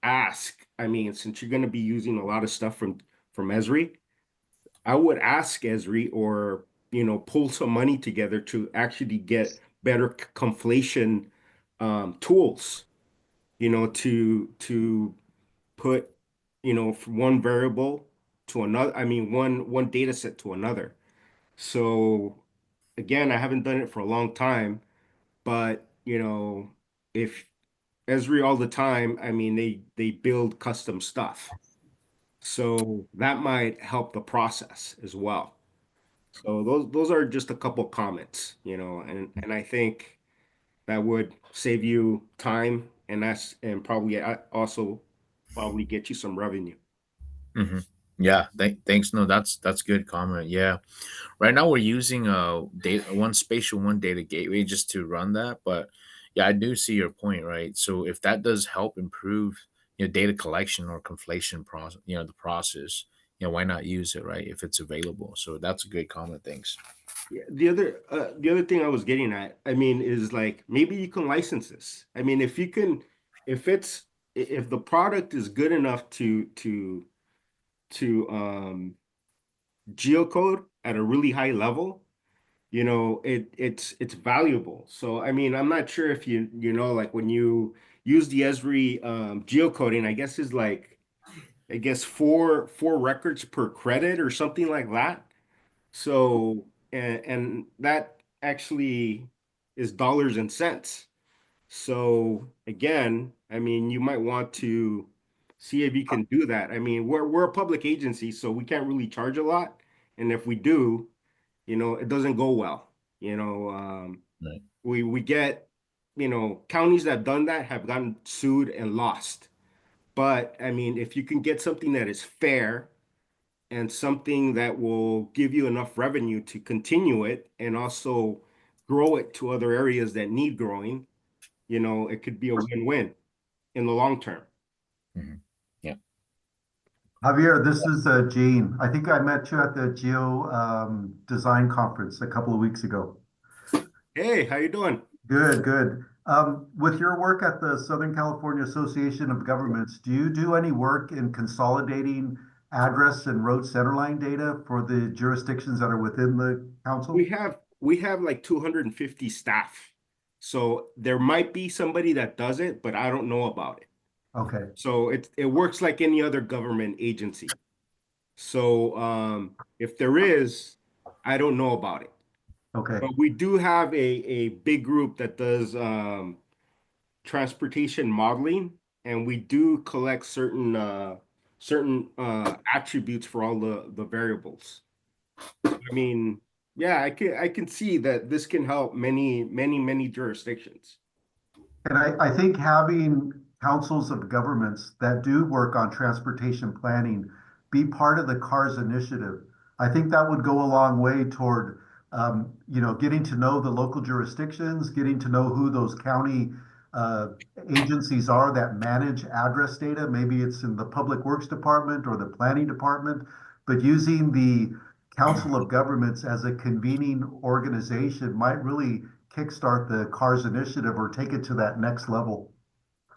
ask, I mean, since you're going to be using a lot of stuff from Esri, I would ask Esri or pull some money together to actually get better conflation tools, to put from one variable to another. I mean, one data set to another. So again, I haven't done it for a long time, but if Esri all the time, I mean, they build custom stuff. So that might help the process as well. So those are just a couple comments, and I think that would save you time, and probably also probably get you some revenue. Hmm. Yeah, thanks. No, that's good comment. Yeah, right now we're using data one spatial one data gateway just to run that, but yeah, I do see your point, right? So if that does help improve data collection or conflation process, the process, why not use it, right? If it's available. So that's a good comment. Thanks. Yeah, the other thing I was getting at, I mean, is like maybe you can license this. I mean, if you can, if the product is good enough to geocode at a really high level, it's valuable. So I mean, I'm not sure if like when you use the Esri geocoding, I guess is like, I guess four records per credit or something like that. So, and that actually is dollars and cents. So again, I mean, you might want to see if you can do that. I mean, we're a public agency, so we can't really charge a lot. And if we do, it doesn't go well. Right. We get, counties that have done that have gotten sued and lost. But I mean, if you can get something that is fair and something that will give you enough revenue to continue it and also grow it to other areas that need growing, it could be a win-win in the long term. Hmm. Yeah. Javier, this is Gene. I think I met you at the Geo Design Conference a couple of weeks ago. Hey, how you doing? Good, good. With your work at the Southern California Association of Governments, do you do any work in consolidating address and road centerline data for the jurisdictions that are within the council? We have like 250 staff. So there might be somebody that does it, but I don't know about it. Okay, So it works like any other government agency. So if there is, I don't know about it. okay. But we do have a big group that does transportation modeling, and we do collect certain attributes for all the variables. I mean, yeah, I can see that this can help many jurisdictions. And I think having councils of governments that do work on transportation planning be part of the CARS initiative, I think that would go a long way toward, getting to know the local jurisdictions, getting to know who those county uh, agencies are that manage address data. Maybe it's in the Public Works Department or the Planning Department, but using the Council of Governments as a convening organization might really kickstart the CARS initiative or take it to that next level.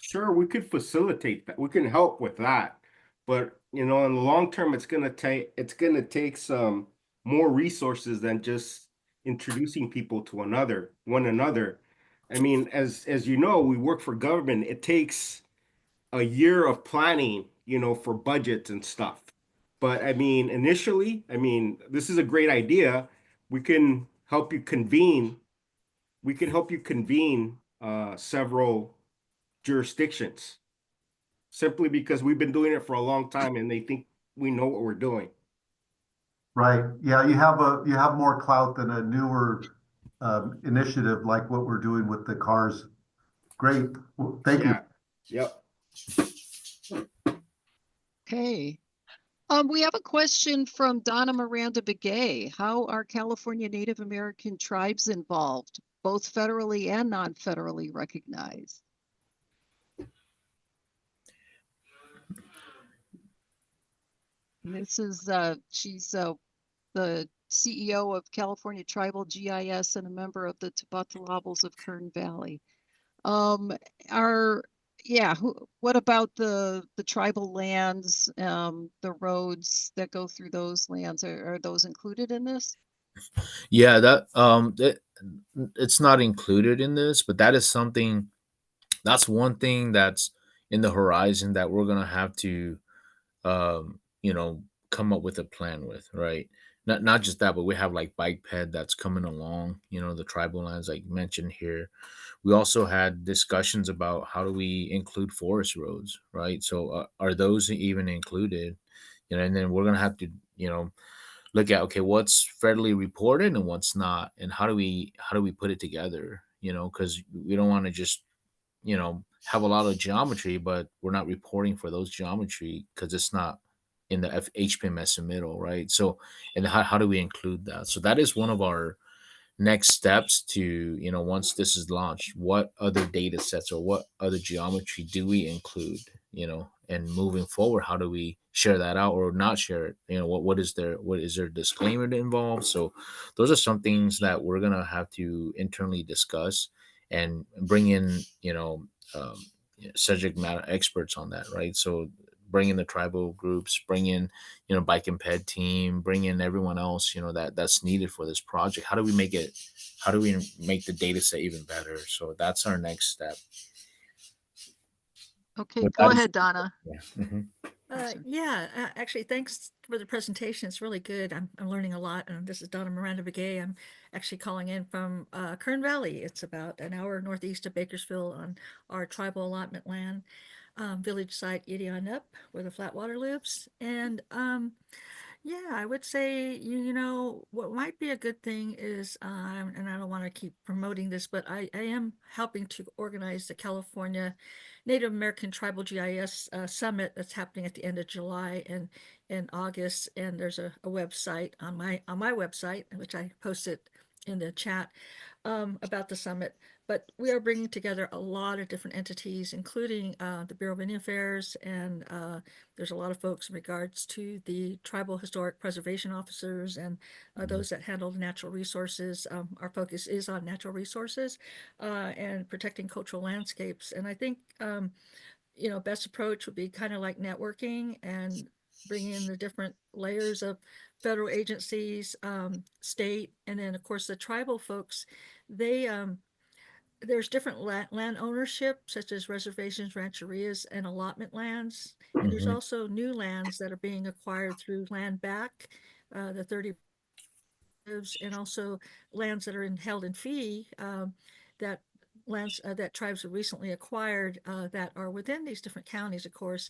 Sure, we could facilitate that. We can help with that. But, in the long term, it's gonna take some more resources than just introducing people to one another. I mean, as you know, we work for government. It takes a year of planning, for budgets and stuff. But I mean, initially, I mean, this is a great idea. We can help you convene. We can help you convene several jurisdictions simply because we've been doing it for a long time and they think we know what we're doing. Right. Yeah, you have more clout than a newer initiative like what we're doing with the CARS. Great. Well, thank you. Yeah. Yep. Okay. We have a question from Donna Miranda Begay. How are California Native American tribes involved, both federally and non-federally recognized? And this is she's the CEO of California Tribal GIS and a member of the Tabatalabals of Kern Valley. What about the tribal lands, the roads that go through those lands? Are those included in this? Yeah, it's not included in this, but that is something. That's one thing that's in the horizon that we're gonna have to um, you know, come up with a plan with, right? Not just that, but we have like bike ped that's coming along, the tribal lands like mentioned here. We also had discussions about how do we include forest roads, right? So are those even included? and then we're gonna have to, look at, okay, what's federally reported and what's not, and how do we put it together, because we don't want to just, have a lot of geometry, but we're not reporting for those geometry because it's not in the HPM submittal, right? So, and how do we include that? So that is one of our next steps to, once this is launched, what other data sets or what other geometry do we include, and moving forward, how do we share that out or not share it? What is there disclaimer involved? So those are some things that we're going to have to internally discuss and bring in, um, subject matter experts on that, right? So bring in the tribal groups, bring in, bike and ped team, bring in everyone else, that's needed for this project. How do we make the data set even better? So that's our next step. Okay, But go that is- ahead, Donna. yeah. Mhm. Actually, thanks for the presentation. It's really good. I'm learning a lot. And this is Donna Miranda Begay. I'm actually calling in from Kern Valley. It's about an hour northeast of Bakersfield on our tribal allotment land, village site Idianup, where the Flatwater lives. And yeah, I would say, what might be a good thing is, and I don't want to keep promoting this, but I am helping to organize the California Native American Tribal GIS Summit that's happening at the end of July and in August. And there's a website on my website, which I posted in the chat, about the summit. But we are bringing together a lot of different entities, including the Bureau of Indian Affairs, and there's a lot of folks in regards to the tribal historic preservation officers and those that handle the natural resources. Our focus is on natural resources and protecting cultural landscapes. And I think, best approach would be kind of like networking and bringing in the different layers of federal agencies, state, and then of course the tribal folks. There's different land ownership, such as reservations, rancherias, and allotment lands. And there's Mhm. also new lands that are being acquired through land back, the 30 and also lands that are held in fee, that lands that tribes have recently acquired that are within these different counties, of course.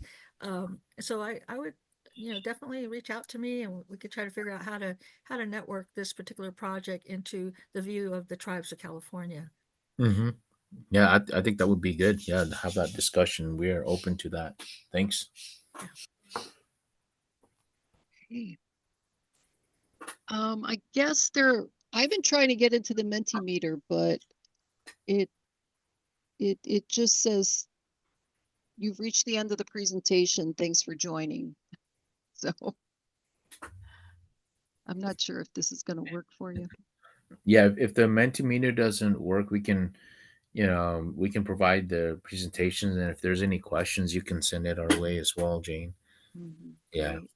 So I would, definitely reach out to me, and we could try to figure out how to network this particular project into the view of the tribes of California. Mhm. Yeah, I think that would be good. Yeah, to have that discussion. We are open to that. Thanks. Okay. I guess I've been trying to get into the Mentimeter, but it just says you've reached the end of the presentation. Thanks for joining. So I'm not sure if this is going to work for you. Yeah, if the Mentimeter doesn't work, we can provide the presentations, and if there's any questions, you can send it our way as well, Jane. Yeah. Great.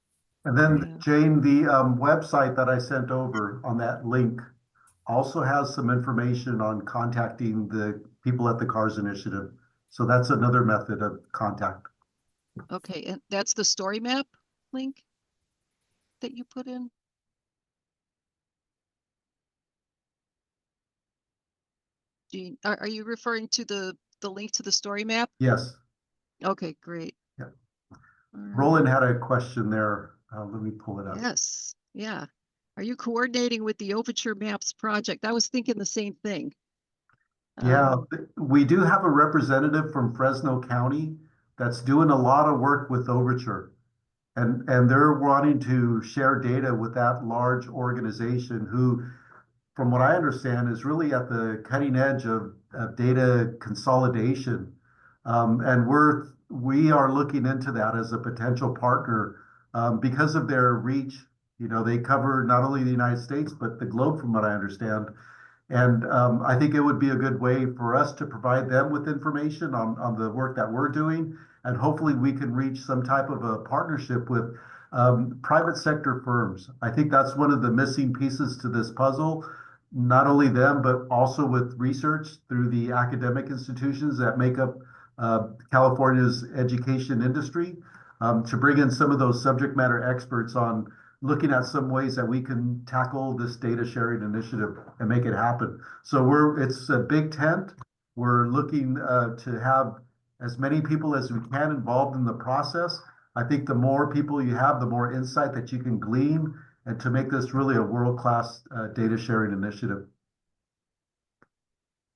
And then, Yeah. Jane, the website that I sent over on that link also has some information on contacting the people at the CARS Initiative. So that's another method of contact. Okay, and that's the story map link that you put in? Gene, are you referring to the link to the story map? Yes. Okay, great. Yeah. All right. Roland had a question there. Let me pull it up. Yes, yeah. Are you coordinating with the Overture Maps project? I was thinking the same thing. Yeah, we do have a representative from Fresno County that's doing a lot of work with Overture. And they're wanting to share data with that large organization who, from what I understand, is really at the cutting edge of data consolidation. And we are looking into that as a potential partner because of their reach. They cover not only the United States, but the globe, from what I understand. And I think it would be a good way for us to provide them with information on the work that we're doing. And hopefully we can reach some type of a partnership with private sector firms. I think that's one of the missing pieces to this puzzle. Not only them, but also with research through the academic institutions that make up California's education industry, to bring in some of those subject matter experts on looking at some ways that we can tackle this data sharing initiative and make it happen. So it's a big tent. We're looking to have as many people as we can involved in the process. I think the more people you have, the more insight that you can glean, and to make this really a world-class data sharing initiative.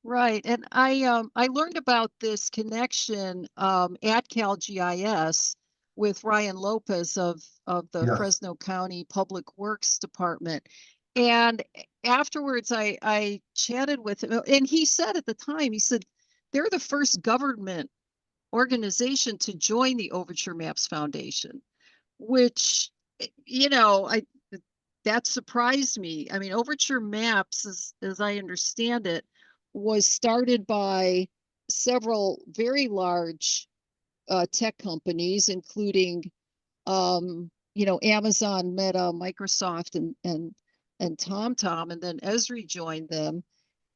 Right, and I learned about this connection at CalGIS with Ryan Lopez of the Yes. Fresno County Public Works Department, and afterwards I chatted with him, and he said at the time, he said they're the first government organization to join the Overture Maps Foundation, which, you know, that surprised me. I mean, Overture Maps, as I understand it, was started by several very large tech companies, including, you know, Amazon, Meta, Microsoft, and TomTom, and then Esri joined them.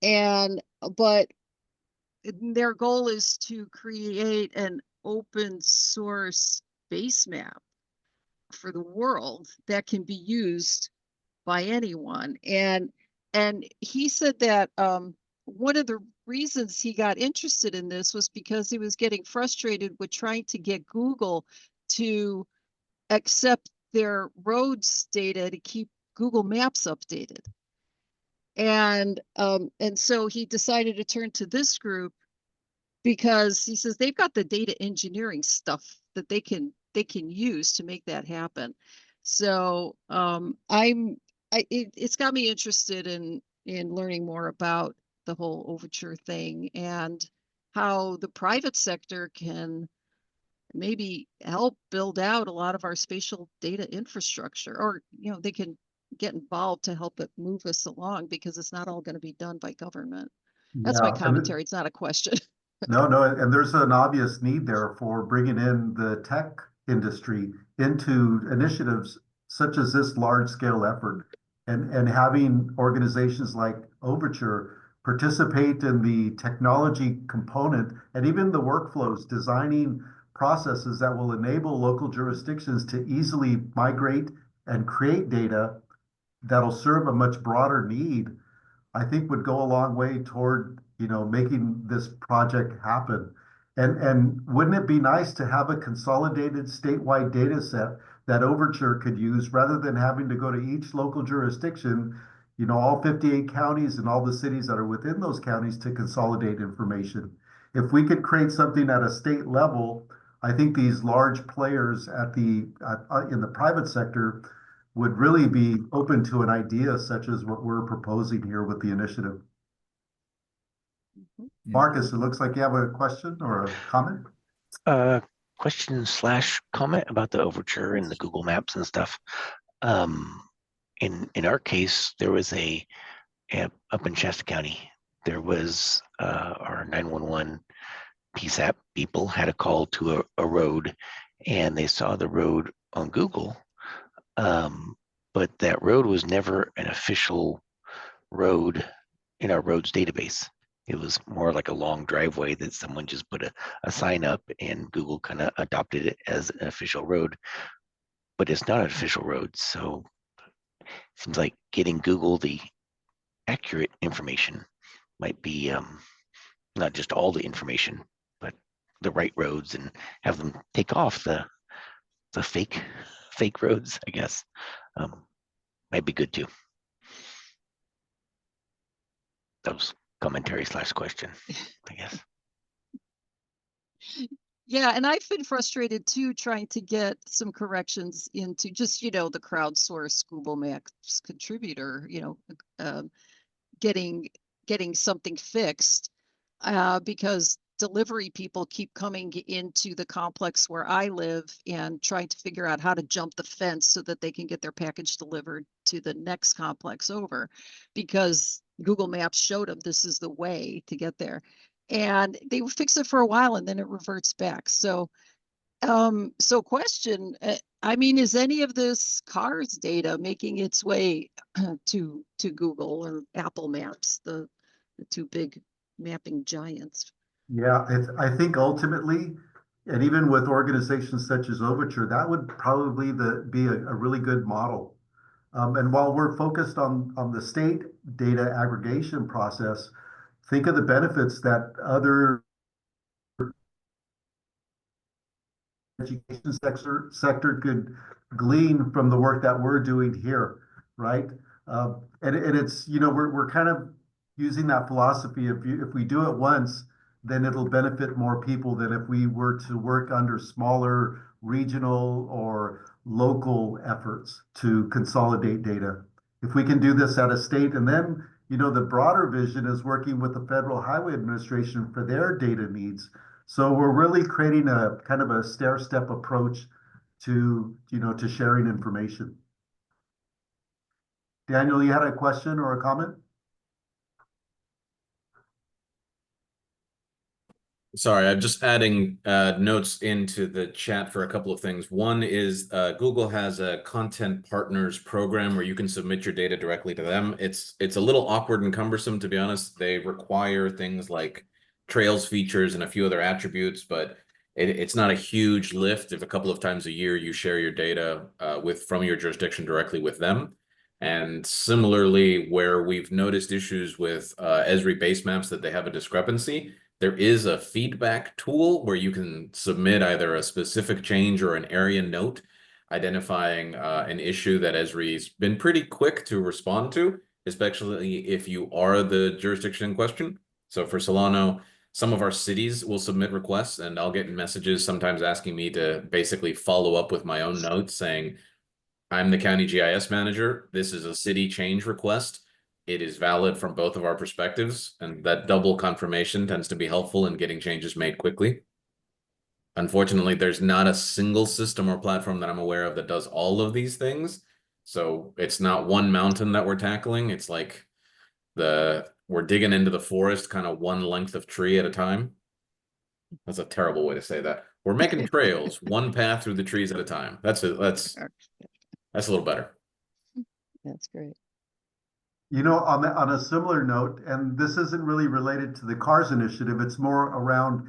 But their goal is to create an open source base map for the world that can be used by anyone. And he said that one of the reasons he got interested in this was because he was getting frustrated with trying to get Google to accept their roads data to keep Google Maps updated. And so he decided to turn to this group because he says they've got the data engineering stuff that they can use to make that happen. So it's got me interested in learning more about the whole Overture thing and how the private sector can maybe help build out a lot of our spatial data infrastructure, or, you know, they can get involved to help it move us along, because it's not all going to be done by government. That's my Yeah, commentary. It's not a question. no, and there's an obvious need there for bringing in the tech industry into initiatives such as this large-scale effort, and having organizations like Overture participate in the technology component and even the workflows, designing processes that will enable local jurisdictions to easily migrate and create data that'll serve a much broader need, I think would go a long way toward, you know, making this project happen. And wouldn't it be nice to have a consolidated statewide data set that Overture could use, rather than having to go to each local jurisdiction, you know, all 58 counties and all the cities that are within those counties, to consolidate information. If we could create something at a state level, I think these large players in the private sector would really be open to an idea such as what we're proposing here with the initiative. Marcus, it looks like you have a question or a comment. Question / comment about the Overture and the Google Maps and stuff. In our case, there was up in Shasta County, there was our 911 PSAP people had a call to a road, and they saw the road on Google, but that road was never an official road in our roads database. It was more like a long driveway that someone just put a sign up, and Google kind of adopted it as an official road, but it's not an official road. So it seems like getting Google the accurate information might be not just all the information, but the right roads, and have them take off the fake roads, I guess. Might be good too. That was commentary / question, I guess. Yeah, and I've been frustrated too, trying to get some corrections into just, you know, the crowdsourced Google Maps contributor, you know, getting something fixed, because delivery people keep coming into the complex where I live and trying to figure out how to jump the fence so that they can get their package delivered to the next complex over, because Google Maps showed them this is the way to get there. And they will fix it for a while and then it reverts back. So question, I mean, is any of this CARS data making its way to Google or Apple Maps, the two big mapping giants? Yeah, I think ultimately, and even with organizations such as Overture, that would probably be a really good model. And while we're focused on the state data aggregation process, think of the benefits that other education sector could glean from the work that we're doing here, right? And it's, you know, we're kind of using that philosophy. If we do it once, then it'll benefit more people than if we were to work under smaller regional or local efforts to consolidate data. If we can do this at a state, and then, you know, the broader vision is working with the Federal Highway Administration for their data needs. So we're really creating a kind of a stair-step approach to, you know, to sharing information. Daniel, you had a question or a comment? Sorry, I'm just adding notes into the chat for a couple of things. One is Google has a content partners program where you can submit your data directly to them. It's a little awkward and cumbersome, to be honest. They require things like trails features and a few other attributes, but it's not a huge lift if a couple of times a year you share your data from your jurisdiction directly with them. And similarly, where we've noticed issues with Esri base maps that they have a discrepancy, there is a feedback tool where you can submit either a specific change or an area note identifying an issue that Esri's been pretty quick to respond to, especially if you are the jurisdiction in question. So for Solano, some of our cities will submit requests and I'll get messages sometimes asking me to basically follow up with my own notes saying, I'm the county GIS manager. This is a city change request. It is valid from both of our perspectives, and that double confirmation tends to be helpful in getting changes made quickly. Unfortunately, there's not a single system or platform that I'm aware of that does all of these things. So it's not one mountain that we're tackling. It's like we're digging into the forest kind of one length of tree at a time. That's a terrible way to say that. We're making trails, one path through the trees at a time. That's a little better. That's great. You know, on a similar note, and this isn't really related to the CARS initiative, it's more around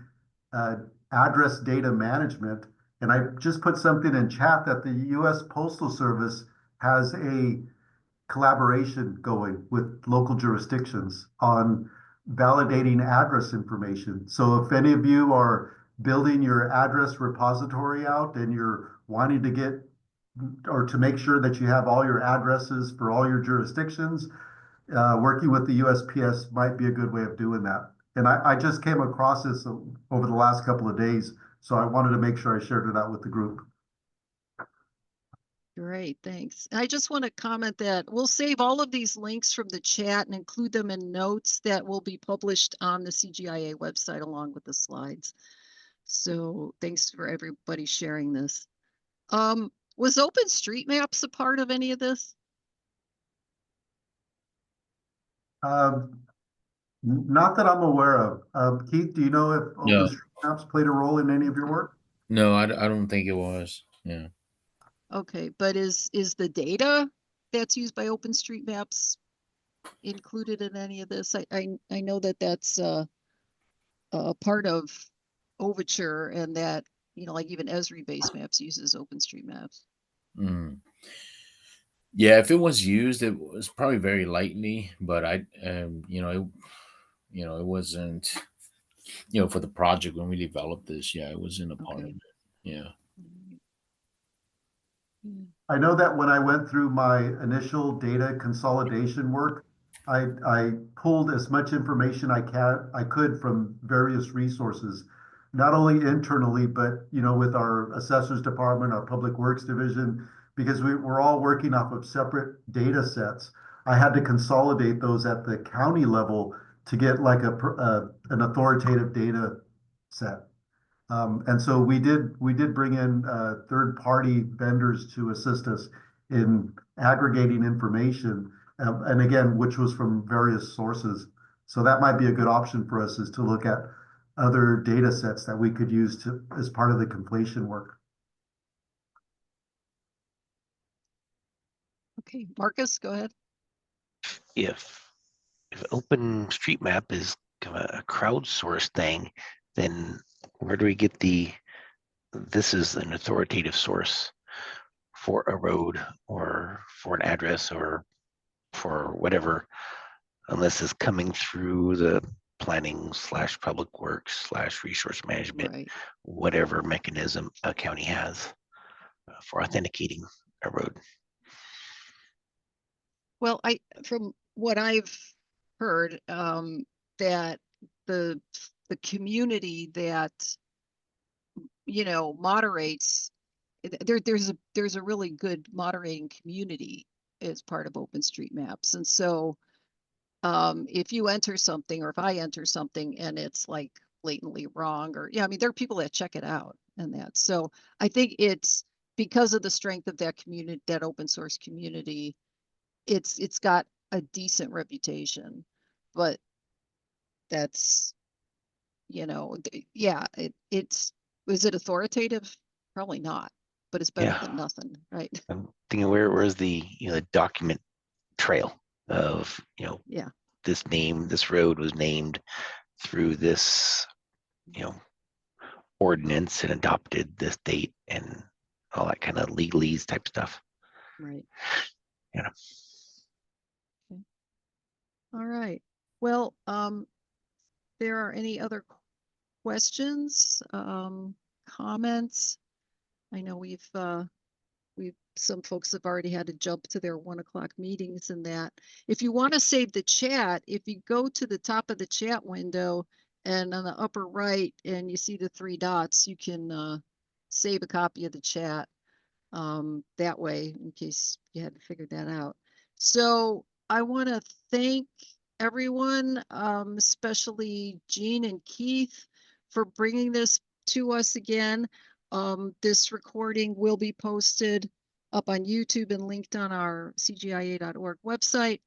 address data management. And I just put something in chat that the U.S. Postal Service has a collaboration going with local jurisdictions on validating address information. So if any of you are building your address repository out and you're wanting to get or to make sure that you have all your addresses for all your jurisdictions, working with the USPS might be a good way of doing that. And I just came across this over the last couple of days, so I wanted to make sure I shared it out with the group. Great, thanks. I just want to comment that we'll save all of these links from the chat and include them in notes that will be published on the CGIA website along with the slides. So thanks for everybody sharing this. Was OpenStreetMaps a part of any of this? Not that I'm aware of. Keith, do you know if No. OpenStreetMaps played a role in any of your work? No, I don't think it was. Yeah. Okay, but is the data that's used by OpenStreetMaps included in any of this? I know that that's a part of Overture, and that, you know, like even Esri base maps uses OpenStreetMaps. Mm. Yeah, if it was used, it was probably very lightly, but it wasn't, for the project when we developed this. Yeah, it wasn't a part of it. Yeah. I know that when I went through my initial data consolidation work, I pulled as much information I could from various resources, not only internally, but with our assessors department, our public works division, because we're all working off of separate data sets. I had to consolidate those at the county level to get like an authoritative data set. And so we did bring in third-party vendors to assist us in aggregating information, and again, which was from various sources. So that might be a good option for us, is to look at other data sets that we could use as part of the completion work. Okay, Marcus, go ahead. If OpenStreetMap is kind of a crowdsourced thing, then where do we get this is an authoritative source for a road or for an address or for whatever, unless it's coming through the planning / public works / resource management, Right. whatever mechanism a county has for authenticating a road. Well, from what I've heard, that the community that, you know, moderates, there's a really good moderating community as part of OpenStreetMaps. And so if you enter something, or if I enter something and it's like blatantly wrong, or I mean, there are people that check it out and that. So I think it's because of the strength of that community, that open source community, it's got a decent reputation. But that's, you know, yeah, it's, is it authoritative? Probably not, but it's better Yeah. than nothing, right? I'm thinking, where's the the document trail of Yeah. this road was named through this ordinance and adopted this date and all that kind of legalese type stuff. Right. Yeah. Okay. All right. Well, there are any other questions, comments? I know we've some folks have already had to jump to their 1 o'clock meetings and that. If you want to save the chat, if you go to the top of the chat window and on the upper right and you see the 3 dots, you can save a copy of the chat that way, in case you hadn't figured that out. So I want to thank everyone, especially Gene and Keith, for bringing this to us again. This recording will be posted up on YouTube and linked on our CGIA.org website.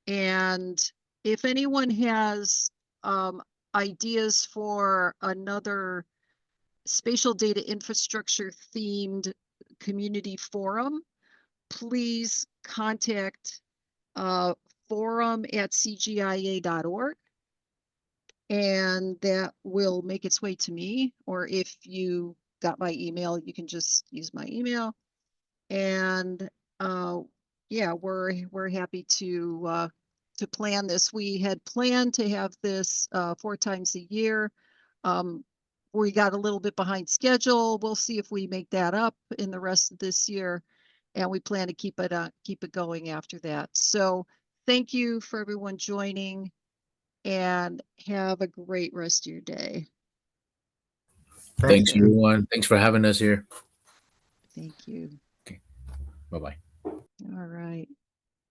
And if anyone has ideas for another spatial data infrastructure themed community forum, please contact forum@cgia.org, and that will make its way to me. Or if you got my email, you can just use my email. And yeah, we're happy to plan this. We had planned to have this 4 times a year. We got a little bit behind schedule. We'll see if we make that up in the rest of this year, and we plan to keep it going after that. So thank you for everyone joining, and have a great rest of your day. Thanks, Jane. everyone. Thanks for having us here. Thank you. Bye-bye. All right.